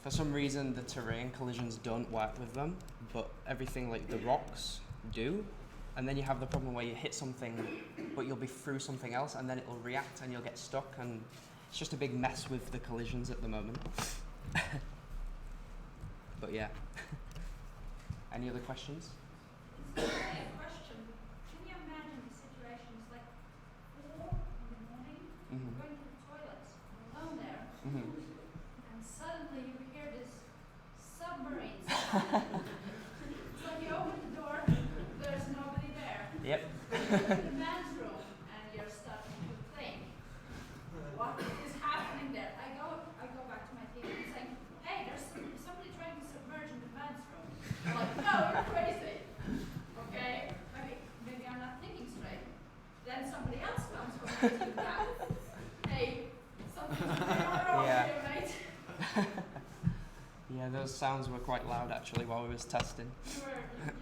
For some reason, the terrain collisions don't work with them, but everything like the rocks do. And then you have the problem where you hit something, but you'll be through something else, and then it'll react and you'll get stuck, and it's just a big mess with the collisions at the moment. But yeah. Any other questions? I have a question. Can you imagine the situations like 4 in the morning, Mm-hmm. going to the toilet, alone there, Mm-hmm. and suddenly you hear this submarine sound. It's like you open the door, there's nobody there. Yep. You go to the men's room and you're starting to think, what is those sounds were quite loud actually while we was testing. You were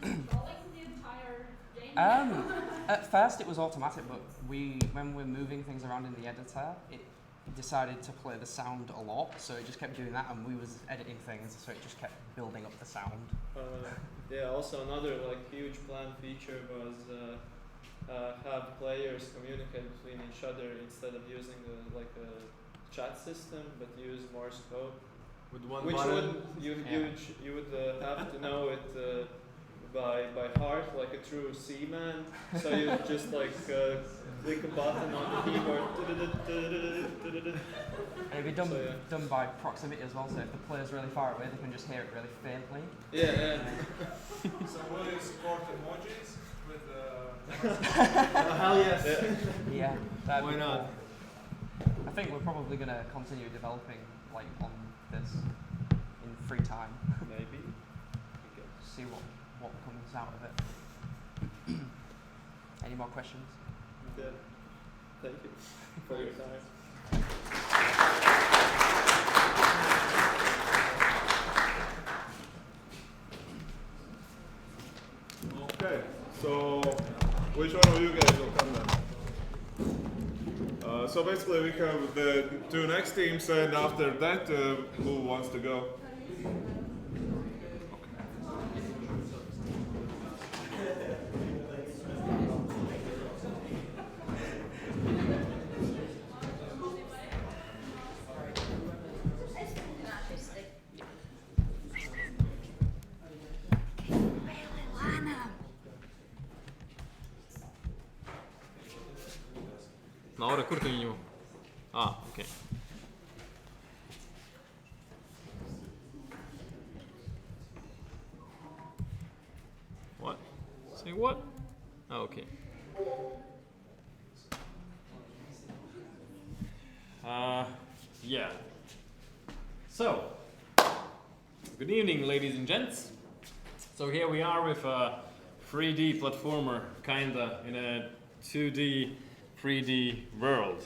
installing the entire game? At first it was automatic, but when we're moving things around in the editor, it decided to play the sound a lot, so it just kept doing that, and we was editing things, so it just kept building up the sound. Yeah, also another like huge planned feature was have players communicate between each other instead of using a chat system, but use Morse code. With one Which button? you would have to know it by heart, like a true seaman. So you just like click a button on the keyboard. And it'd be done by proximity as well, so if the player's really far away, they can just hear it really faintly. Yeah. So will you support emojis with Hell yes. Yeah. That'd Why be not? cool. I think we're probably going to continue developing like on this in free time. Maybe. See what comes out of it. Any more questions? Yeah. Thank you for your time. Okay, so which one of you guys will come then? So basically we have the two next teams, and after that, who wants to go? Laura, kur tu viņu? Okay. What? Say what? Okay. Yeah. So, good evening, ladies and gents. So here we are with a 3D platformer, kinda, in a 2D, 3D world.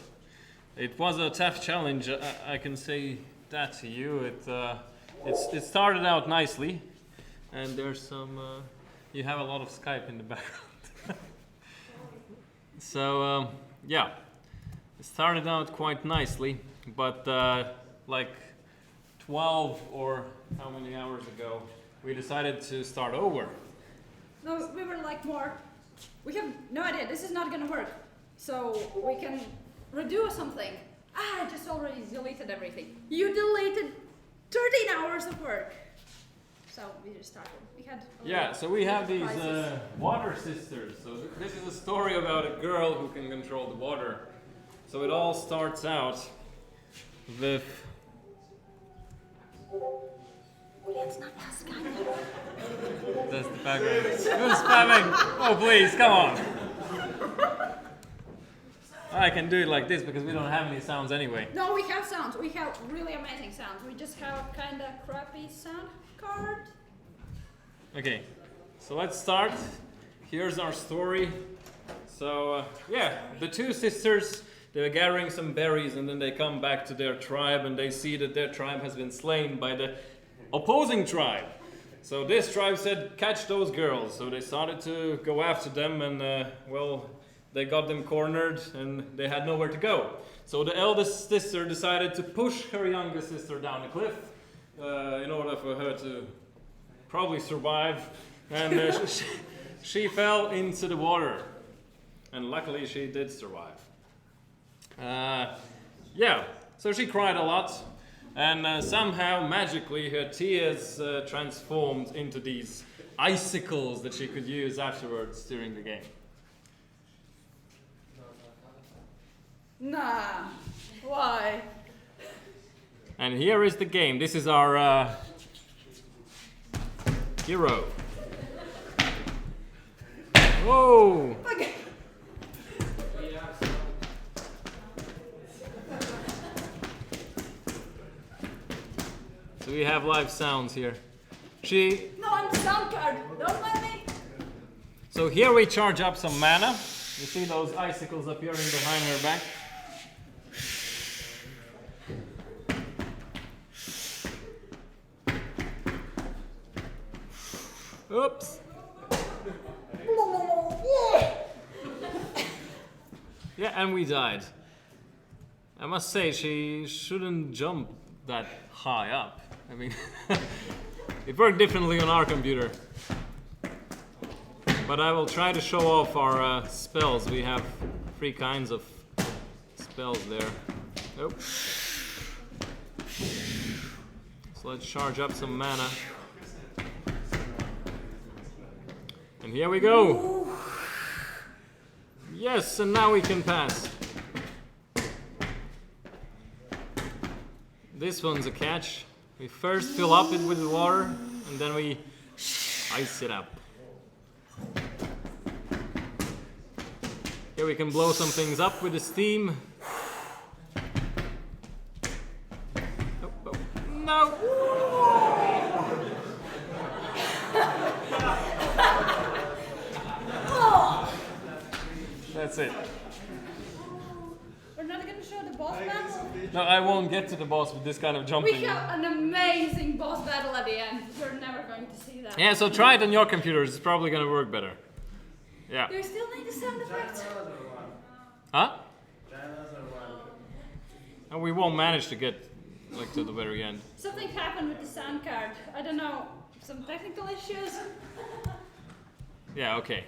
It was a tough challenge, I can say that to you. It started out nicely, and there's some, you have a lot of Skype in the background. So, yeah, it started out quite nicely, but like 12 or how many hours ago, we decided to start over. No, we were like more. We have no idea. This is not gonna work. So we can redo something. I just already deleted everything. You deleted 13 hours of work. So we just started. We had. So we have these water sisters. So this is a story about a girl who can control the water. So it all starts out with. That's the background. Who's spamming? Oh please, come on. I can do it like this because we don't have any sounds anyway. No, we have sounds. We have really amazing sounds. We just have kind of crappy sound card. Okay, so let's start. Here's our story. So the two sisters, they're gathering some berries, and then they come back to their tribe, and they see that their tribe has been slain by the opposing tribe. So this tribe said, catch those girls. So they started to go after them, and they got them cornered, and they had nowhere to go. So the eldest sister decided to push her younger sister down the cliff in order for her to probably survive. And she fell into the water. And luckily she did survive. So she cried a lot. And somehow, magically, her tears transformed into these icicles that she could use afterwards during the game. Nah, why? And here is the game. This is our hero. Whoa! Okay. So we have live sounds here. No, I'm the sound card. Don't let me. So here we charge up some mana. You see those icicles appearing behind her back? Oops. Yeah, and we died. I must say, she shouldn't jump that high up. I mean, it worked differently on our computer. But I will try to show off our spells. We have 3 kinds of spells there. Oh. So let's charge up some mana. And here we go. Yes, and now we can pass. This one's a catch. We first fill up it with water, and then we ice it up. Here we can blow some things up with the steam. Oh, no! That's it. We're not gonna show the boss battle. No, I won't get to the boss with this kind of jumping. We have an amazing boss battle at the end. You're never going to see that. Yeah, so try it on your computers. It's probably gonna work better. Yeah. Do you still need the sound effects? Huh? And we won't manage to get like to the very end. Something happened with the sound card. I don't know. Some technical issues. Yeah, okay.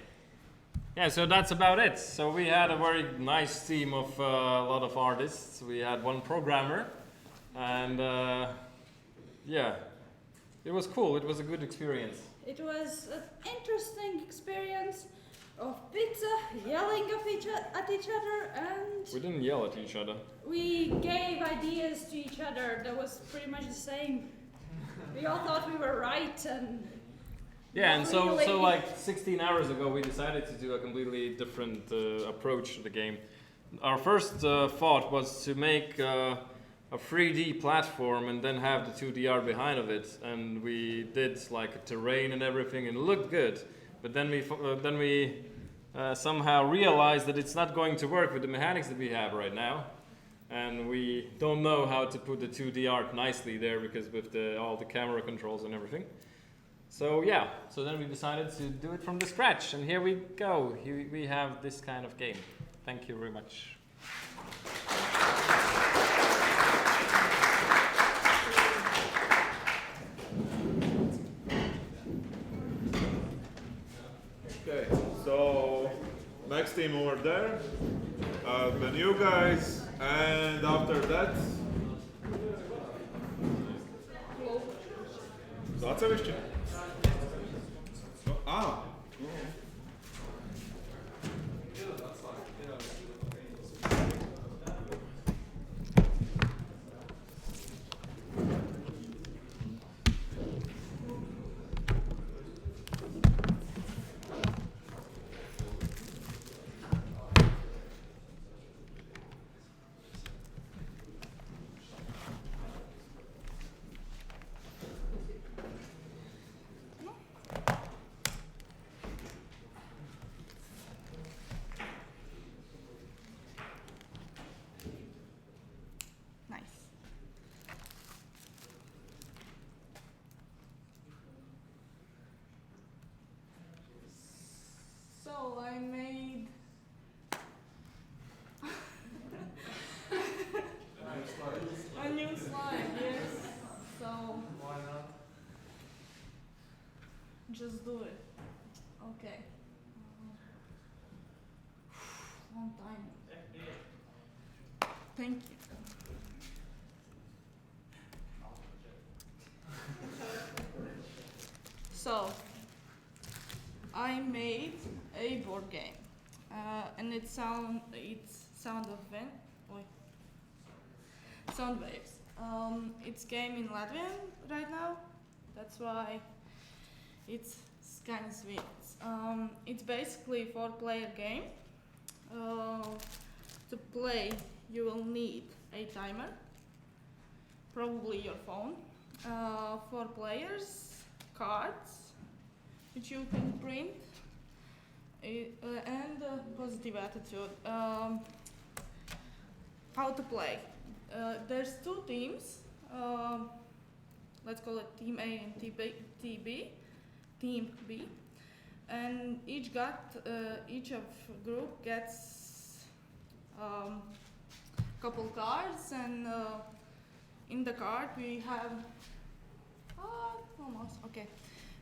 Yeah, so that's about it. So we had a very nice team of a lot of artists. We had 1 programmer, and yeah, it was cool. It was a good experience. It was an interesting experience of pizza, yelling at each other, and We didn't yell at each other. we gave ideas to each other that was pretty much the same. We all thought we were right, and Yeah, and so really. like 16 hours ago, we decided to do a completely different approach to the game. Our first thought was to make a 3D platform and then have the 2D art behind of it, and we did like a terrain and everything, and it looked good. But then we somehow realized that it's not going to work with the mechanics that we have right now, and we don't know how to put the 2D art nicely there because with all the camera controls and everything. So yeah, so then we decided to do it from the scratch, and here we go. Here we have this kind of game. Thank you very much. Okay, so next team over there, then you guys, and after that, atsevišķi? Ah. So I made a new slide, yes. So why not? Just do it. Okay. Long time. Thank you. So I made a board game, and it's sound waves. It's game in Latvian right now. That's why it's kind of sweet. It's basically a 4-player game. To play, you will need a timer, probably your phone, 4 players, cards, which you can print, and positive attitude. How to play? There's 2 teams. Let's call it Team A and TB. team B, and each of group gets couple cards, and in the card we have almost okay.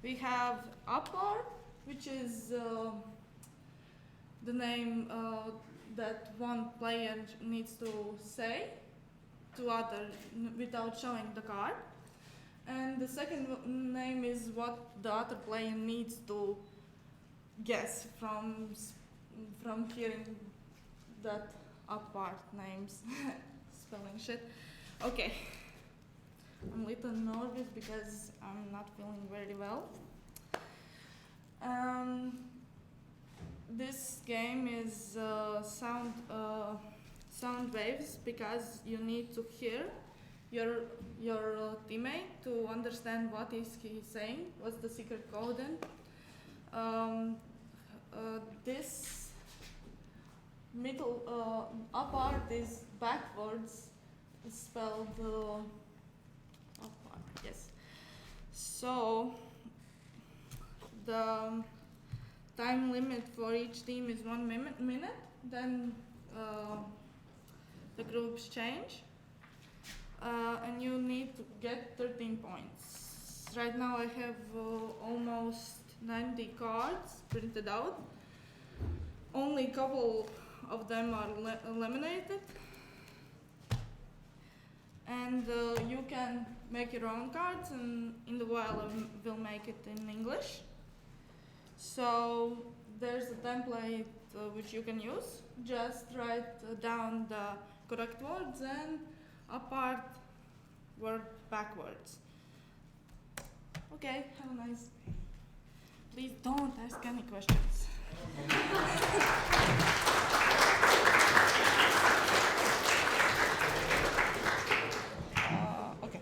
We have up bar, which is the name that one player needs to say to other without showing the card. And the second name is what the other player needs to guess from hearing that up part names. Spelling shit. Okay. I'm a little nervous because I'm not feeling very well. This game is sound waves because you need to hear your teammate to understand what is he saying, what's the secret code in. This middle up part is backwards, spelled up part, yes. So the time limit for each team is 1 minute, then the groups change. And you need to get 13 points. Right now I have almost 90 cards printed out. Only a couple of them are eliminated. And you can make your own cards, and in the while I will make it in English. So there's a template which you can use. Just write down the correct words and apart word backwards. Okay, have a nice day. Please don't ask any questions. Okay.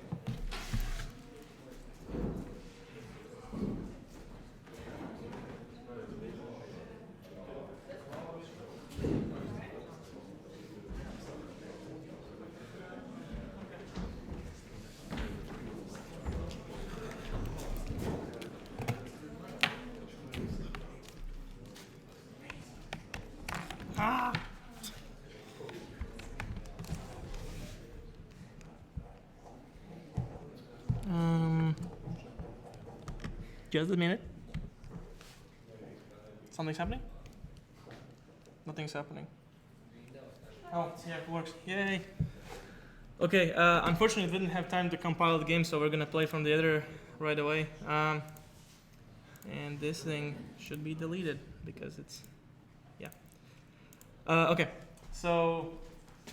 Just a minute. Something's happening? Nothing's happening. Oh, yeah, it works. Yay. Okay, unfortunately, didn't have time to compile the game, so we're gonna play from the editor right away. And this thing should be deleted because it's, yeah. Okay, so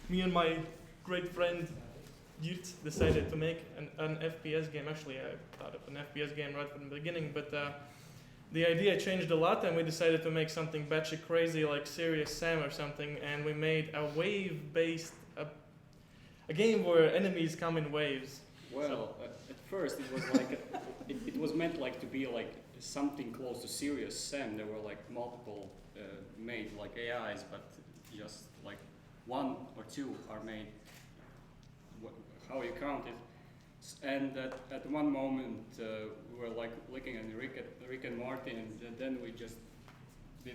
me and my great friend Yurt decided to make an FPS game. Actually, I thought of an FPS game right from the beginning, but the idea changed a lot, and we decided to make something batshit crazy like Serious Sam or something, and we made a wave-based, a game where enemies come in waves. Well, at first it was like, it was meant like to be like something close to Serious Sam. There were like multiple made like AIs, but just like 1 or 2 are made. How you count it, and at one moment we were like looking at Rick and Morty, and then we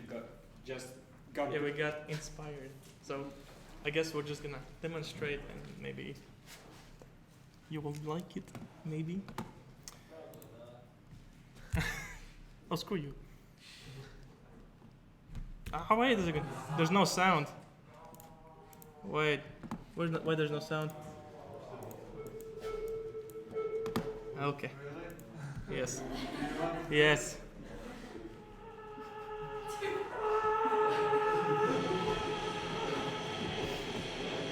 got Yeah, we got inspired. So I guess we're just gonna demonstrate, and maybe you will like it. Maybe. Oh, screw you. Oh wait, there's no sound. Wait, why there's no sound? Okay. Yes. Yes.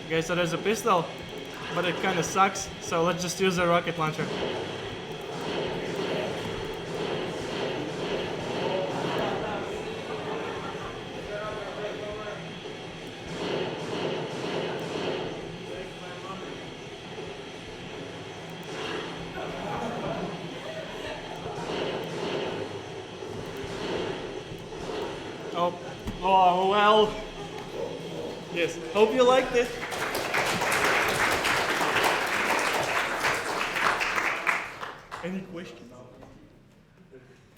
Okay, so there's a pistol, but it kind of sucks, so let's just use a rocket launcher. Oh, well. Yes, hope you liked it. Any questions?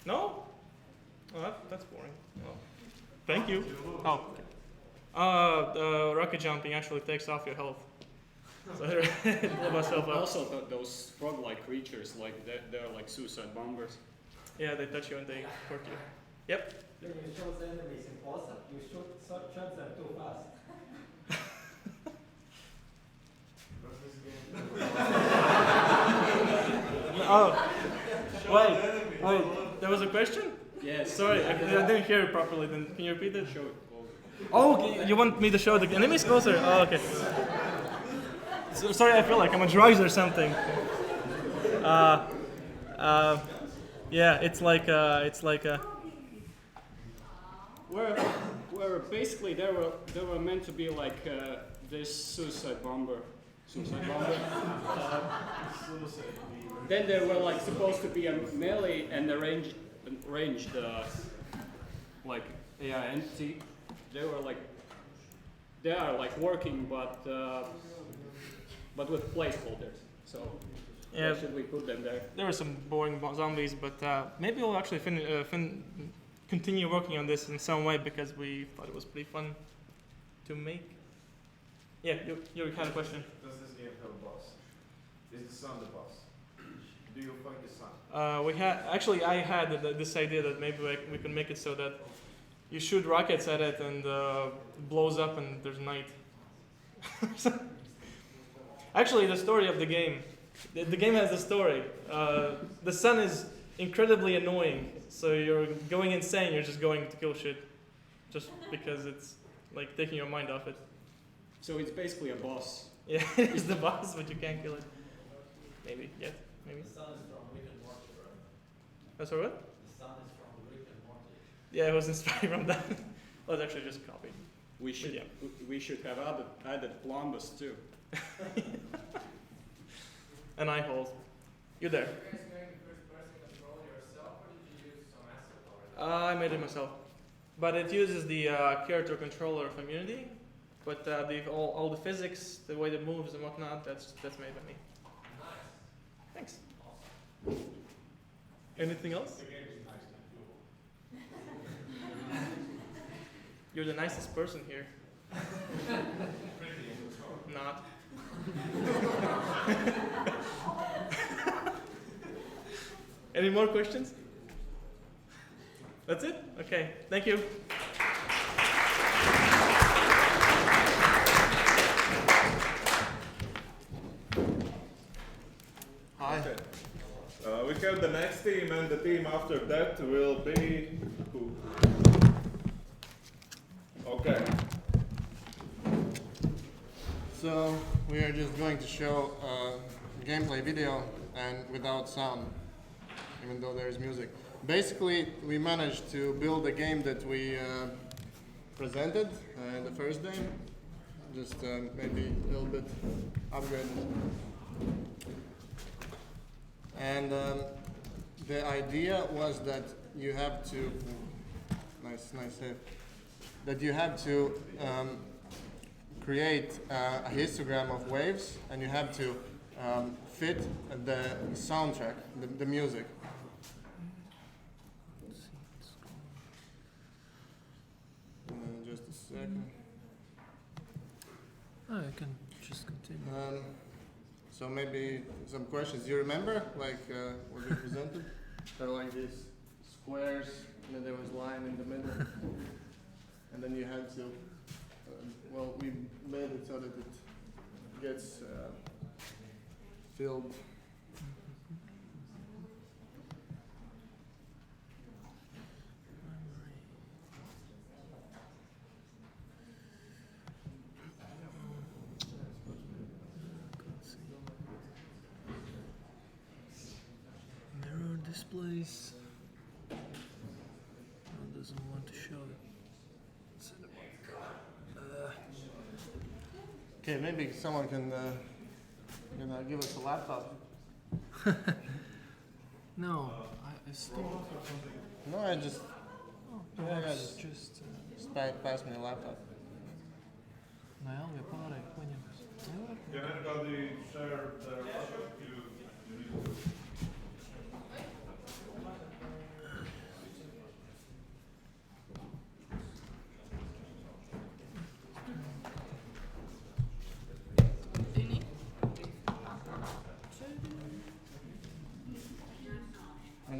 No? Oh, that's boring. Oh. Thank you. Oh. Rocket jumping actually takes off your health. So I blow myself up. Also, those frog-like creatures, like they're like suicide bombers. Yeah, they touch you and they hurt you. Yep. When you shoot the enemies in close-up, you shoot them too fast. Oh, wait. There was a question? Yes. Sorry, I didn't hear it properly. Then can you repeat it? Show it. Oh, okay. You want me to show the enemies closer? Oh, okay. So, sorry, I feel like I'm on drugs or something. Yeah, it's like where basically they were meant to be like this suicide bomber. Then they were like supposed to be a melee and a ranged like AI entity. They are like working, but with placeholders. So yeah, why should we put them there? There were some boring zombies, but maybe we'll actually continue working on this in some way because we thought it was pretty fun to make. Yeah, you had a question. Does this game have a boss? Is the sun the boss? Do you find the sun? I had this idea that maybe we can make it so that you shoot rockets at it and it blows up and there's night. Actually, the story of the game. The game has a story. The sun is incredibly annoying, so you're going insane. You're just going to kill shit, just because it's like taking your mind off it. So it's basically a boss. Yeah, it's the boss, but you can't kill it. Maybe yet. Maybe. The sun is from Rick and Morty, right? That's what? The sun is from Rick and Morty. Yeah, it was inspired from that. Well, it's actually just copied. We should have added Plumbus too. An eye hole. You there? Are you guys doing the first-person control yourself, or did you use some asset already? I made it myself, but it uses the character controller of Immunity. But all the physics, the way it moves and whatnot, that's made by me. Nice. Thanks. Awesome. Anything else? The game is nice and cool. You're the nicest person here. Pretty in Not. Any more questions? That's it? Okay, thank you. Hi. Okay. We have the next team, and the team after that will be who? Okay. So we are just going to show a gameplay video and without sound, even though there is music. Basically, we managed to build a game that we presented in the first day, just maybe a little bit upgraded. And the idea was that you have to, nice save, that you have to create a histogram of waves, and you have to fit the soundtrack, the music. Just a second. Oh, I can just continue. So maybe some questions. Do you remember, like what we presented? There were like these squares, and then there was line in the middle, and then you had to. Well, we made it so that it gets filled. Mirror displays. Doesn't want to show it. Okay, maybe someone can give us a laptop. No, I still. No, I just. Perhaps just. Pass me a laptop. Најавија пара и поњем. Can anybody share their laptop? You need to.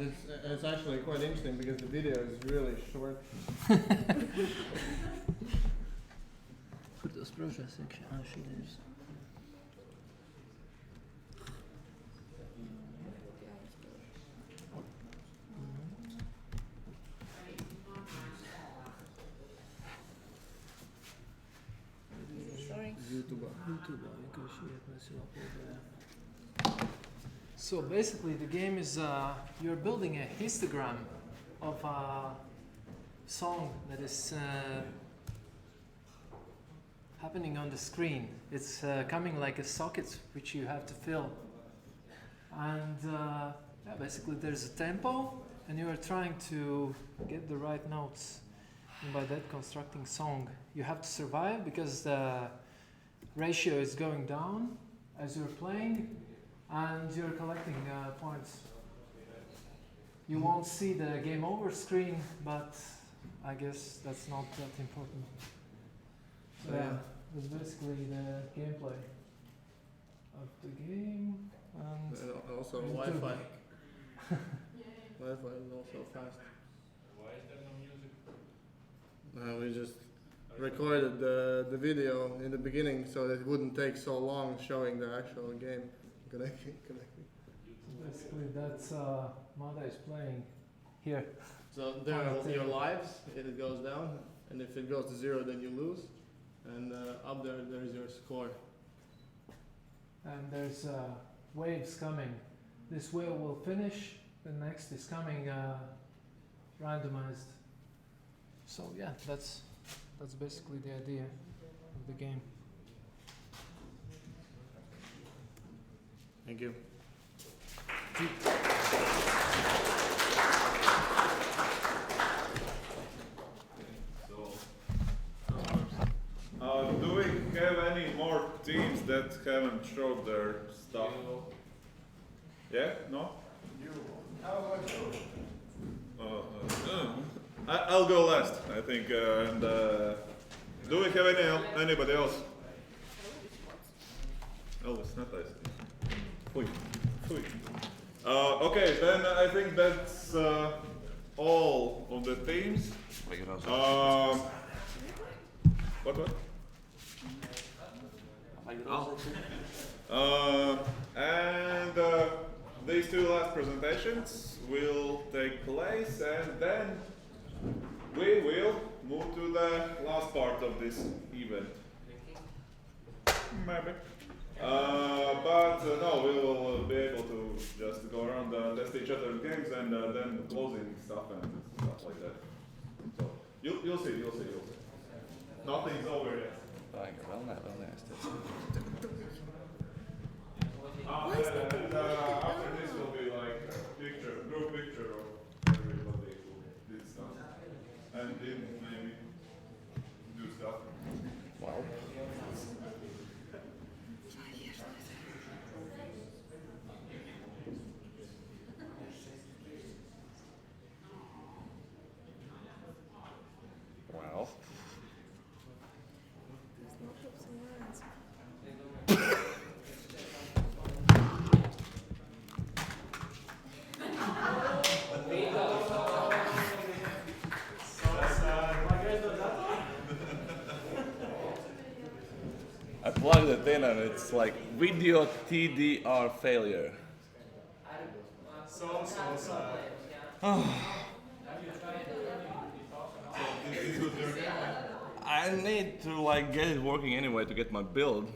And it's actually quite interesting because the video is really short. Kurdos projās iekšā, šī ir. So basically the game is you're building a histogram of a song that is happening on the screen. It's coming like a socket which you have to fill. And yeah, basically there's a tempo and you are trying to get the right notes. And by that constructing song. You have to survive because the ratio is going down as you're playing and you're collecting points. You won't see the game over screen, but I guess that's not that important. So yeah, that's basically the gameplay of the game. And also Wi-Fi. Wi-Fi is also fast. Why is there no music? We just recorded the video in the beginning so that it wouldn't take so long showing the actual game. Connecting. Basically, that's Mada is playing here. So there are your lives, it goes down, and if it goes to 0, then you lose. And up there is your score. And there's waves coming. This wave will finish, the next is coming randomized. So yeah, that's basically the idea of the game. Thank you. Do we have any more teams that haven't showed their stuff? Yeah? No? How about you? I'll go last, I think. And do we have anybody else? Elvis, not nice. Okay, then I think that's all of the teams. What? And these two last presentations will take place, and then we will move to the last part of this event. Maybe. But no, we will be able to just go around, test each other's games, and then closing stuff and stuff like that. So you'll see. Nothing's over yet. And after this will be like a group picture of everybody who did stuff and didn't maybe do stuff. Wow. Wow. I plugged it in and it's like video TDR failure. So sad. I need to like get it working anyway to get my build.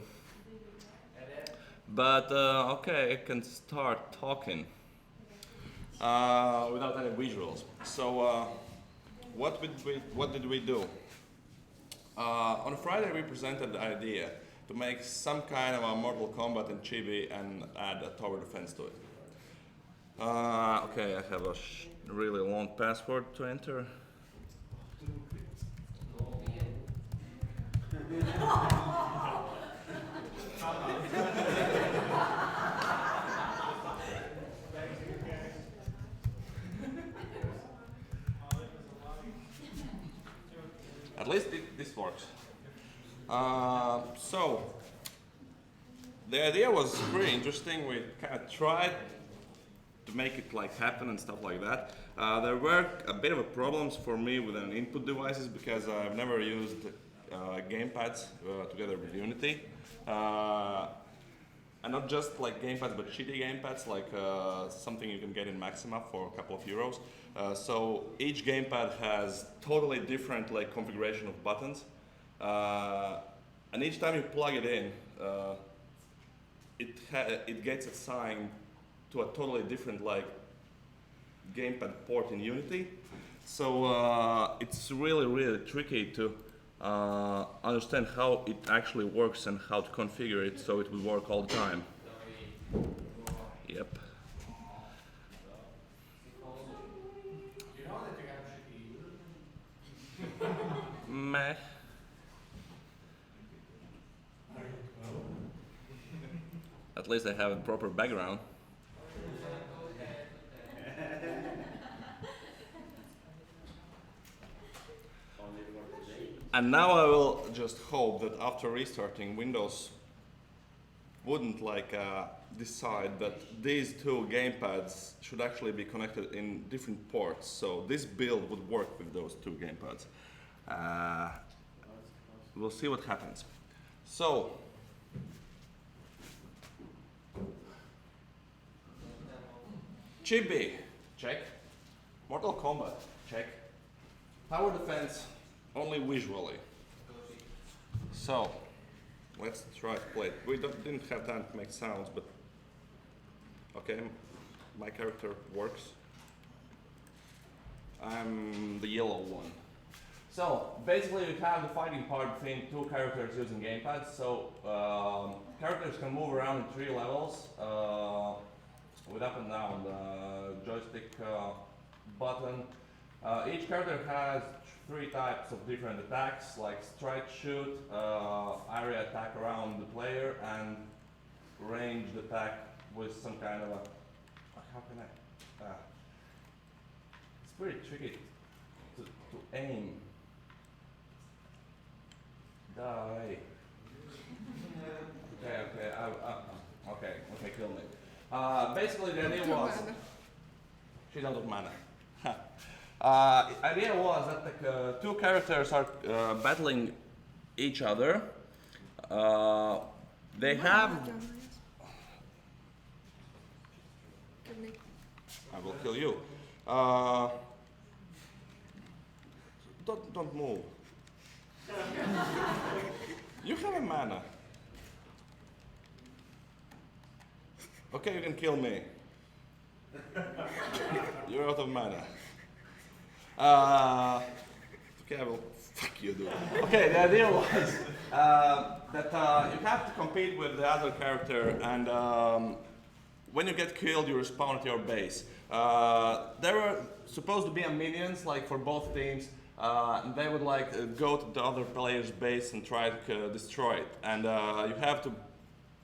But okay, I can start talking without any visuals. So what did we do? On Friday we presented the idea to make some kind of a Mortal Kombat in Chibi and add a tower defense to it. Okay, I have a really long password to enter. At least this works. So the idea was pretty interesting. We kind of tried to make it like happen and stuff like that. There were a bit of a problems for me with an input devices because I've never used gamepads together with Unity. And not just like gamepads, but shitty gamepads, like something you can get in Maxima for a couple of euros. So each gamepad has totally different like configuration of buttons. And each time you plug it in, it gets assigned to a totally different like gamepad port in Unity. So it's really tricky to understand how it actually works and how to configure it so it will work all the time. Yep. You know that you have shitty Meh. At least I have a proper background. And now I will just hope that after restarting, Windows wouldn't like decide that these two gamepads should actually be connected in different ports. So this build would work with those two gamepads. We'll see what happens. So, Chibi, check. Mortal Kombat, check. Power defense, only visually. So, let's try to play it. We didn't have time to make sounds, but okay, my character works. I'm the yellow one. So, basically we have the fighting part between two characters using gamepads. So, characters can move around in 3 levels with up and down the joystick button. Each character has 3 types of different attacks, like strike, shoot, area attack around the player, and ranged attack with some kind of a... How can I... it's pretty tricky to aim. Die. Okay, kill me. Basically the idea was... She's out of mana. Idea was that the 2 characters are battling each other. They have... I will kill you. Don't move. You have a mana. Okay, you can kill me. You're out of mana. Okay, I will fuck you, dude. Okay, the idea was that you have to compete with the other character, and when you get killed, you respawn at your base. There were supposed to be minions, like for both teams. And they would like go to the other player's base and try to destroy it. And you have to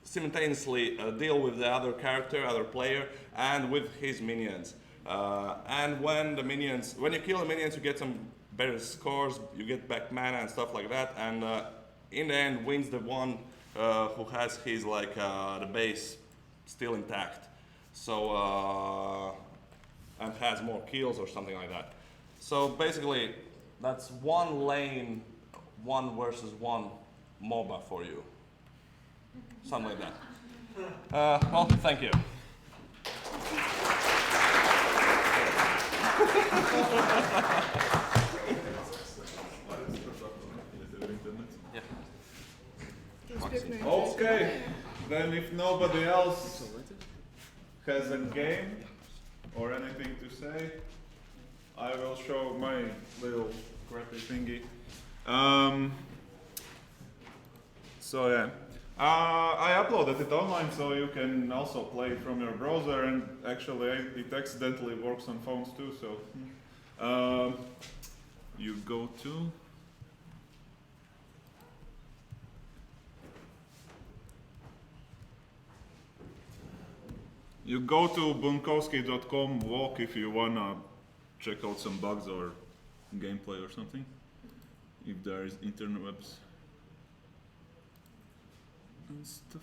simultaneously deal with the other character, other player, and with his minions. And when you kill the minions, you get some better scores, you get back mana and stuff like that. And in the end, wins the one who has his like the base still intact. So and has more kills or something like that. So basically, that's 1 lane, 1 versus 1 MOBA for you. Something like that. Well, thank you. Okay, then if nobody else has a game or anything to say, I will show my little crappy thingy. So yeah, I uploaded it online so you can also play from your browser, and actually it accidentally works on phones too. So you go to bunkowski.com walk if you wanna check out some bugs or gameplay or something, if there is interwebs and stuff.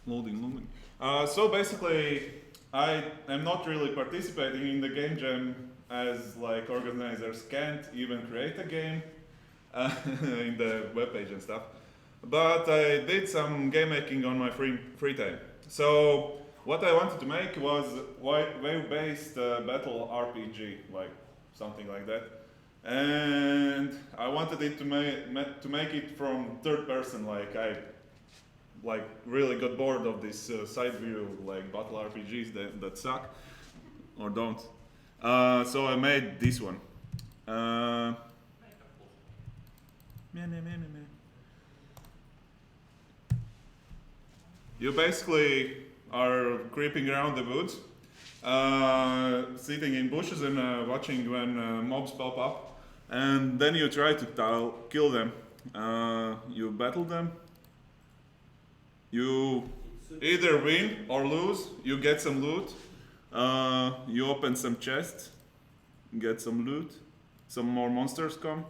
Loading. So basically, I am not really participating in the Game Jam as like organizers can't even create a game in the webpage and stuff. But I did some game making on my free time. So what I wanted to make was wave-based battle RPG, like something like that. And I wanted it to make it from third person, like I really got bored of this side view like battle RPGs that suck or don't. So I made this one. You basically are creeping around the woods, sitting in bushes and watching when mobs pop up, and then you try to kill them. You battle them. You either win or lose. You get some loot. You open some chests, get some loot. Some more monsters come.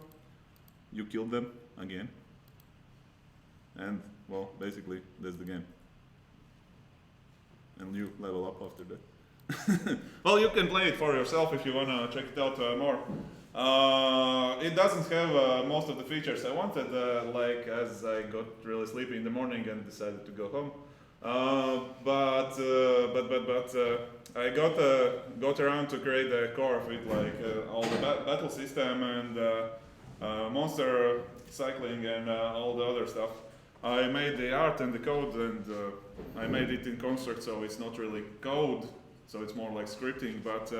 You kill them again. And, well, basically, that's the game. And you level up after that. Well, you can play it for yourself if you want to check it out more. It doesn't have most of the features I wanted, like as I got really sleepy in the morning and decided to go home. But I got around to create a core of it, like all the battle system and monster cycling and all the other stuff. I made the art and the code, and I made it in construct, so it's not really code, so it's more like scripting, but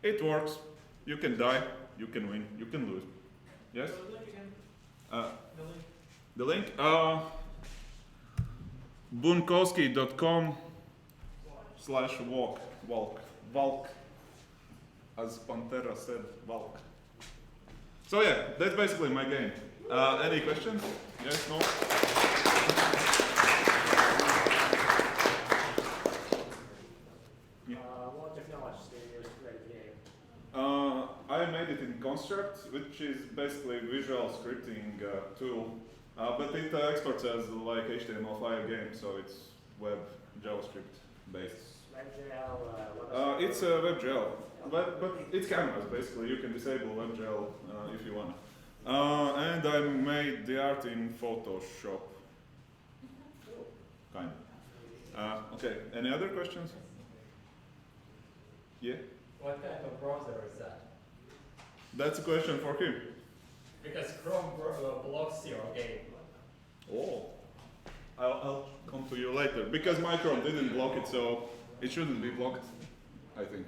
it works. You can die, you can win, you can lose. Yes? The link? bunkowski.com/walk, as Pantera said, walk. So yeah, that's basically my game. Any questions? Yes, no? What technology do you use to create the game? I made it in Construct, which is basically a visual scripting tool, but it exports as like HTML5 game, so it's web JavaScript based. WebGL, it's a WebGL, but it's Canvas basically. You can disable WebGL if you want. And I made the art in Photoshop. Kind of. Okay, any other questions? Yeah? What kind of browser is that? That's a question for him. Because Chrome blocks your game. Oh. I'll come to you later. Because my Chrome didn't block it, so it shouldn't be blocked, I think.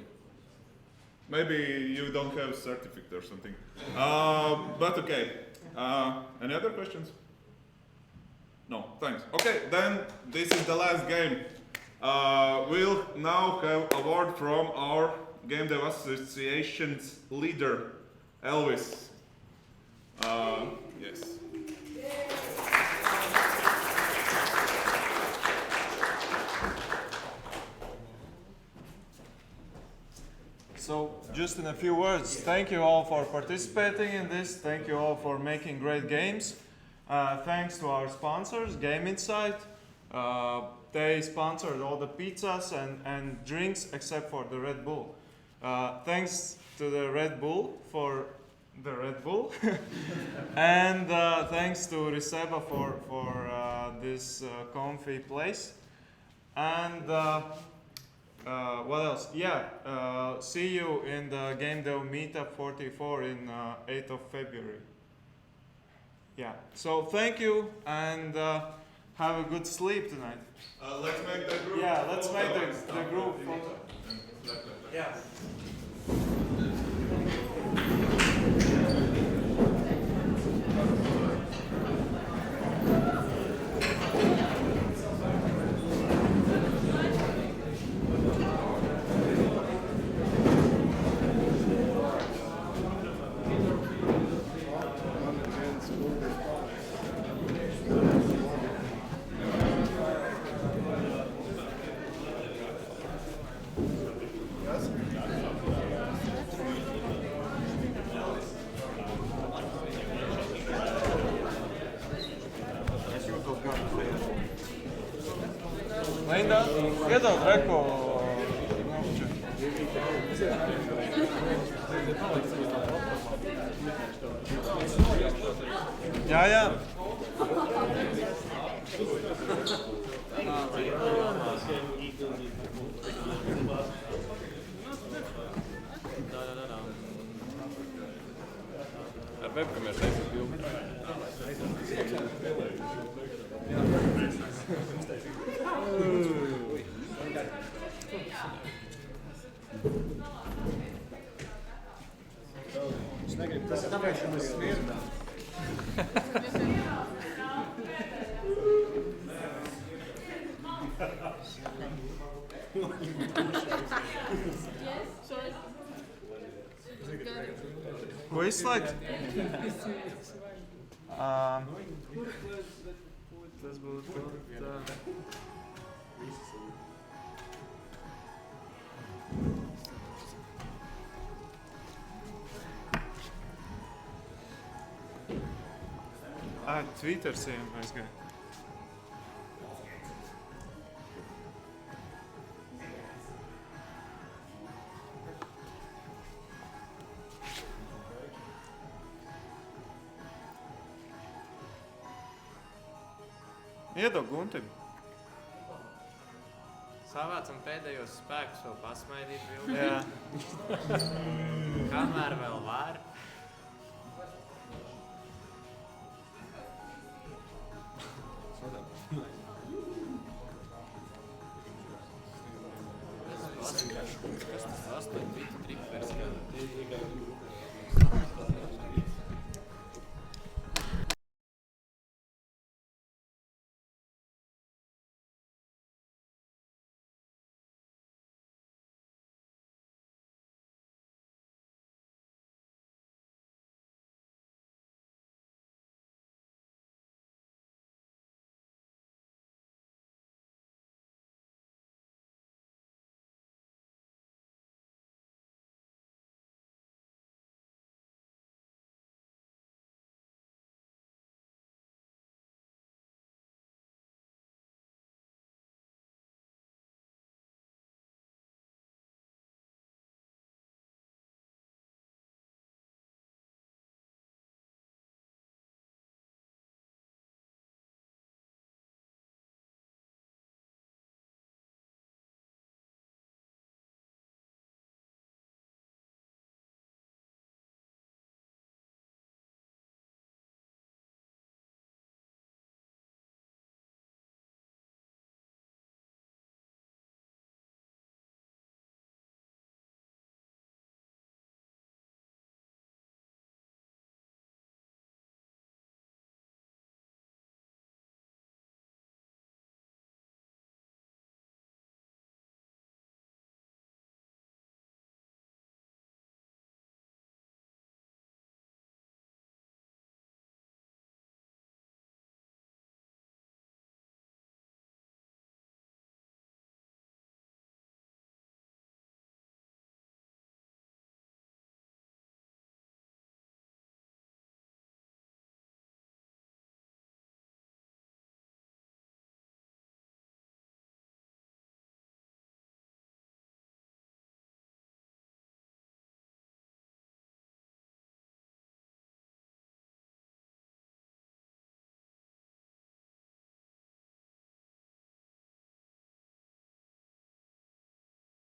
Maybe you don't have certificate or something. But okay. Any other questions? No, thanks. Okay, then this is the last game. We'll now have award from our Game Dev Association's leader, Elvis. Yes. So, just in a few words, thank you all for participating in this. Thank you all for making great games. Thanks to our sponsors, Game Insight. They sponsored all the pizzas and drinks except for the Red Bull. Thanks to the Red Bull for the Red Bull. And thanks to Riseba for this comfy place. And what else? Yeah, see you in the Game Dev Meetup 44 in 8th of February. Yeah, so thank you and have a good sleep tonight. Let's make the group. Yeah, let's make the group photo. Yeah. Yes? Linda, iedod reku. Jā. Ar webcam ir taisīt bildi. Tas ir tāpēc, ka mēs smirdām. Ko izslēgt? Tas būtu tā. Twitters aizgāja. Iedod Guntim. Savācam pēdējos spēkus vēl pasmaidīt bildi. Jā. Kamēr vēl var. Kas tas 8 bitu tripers?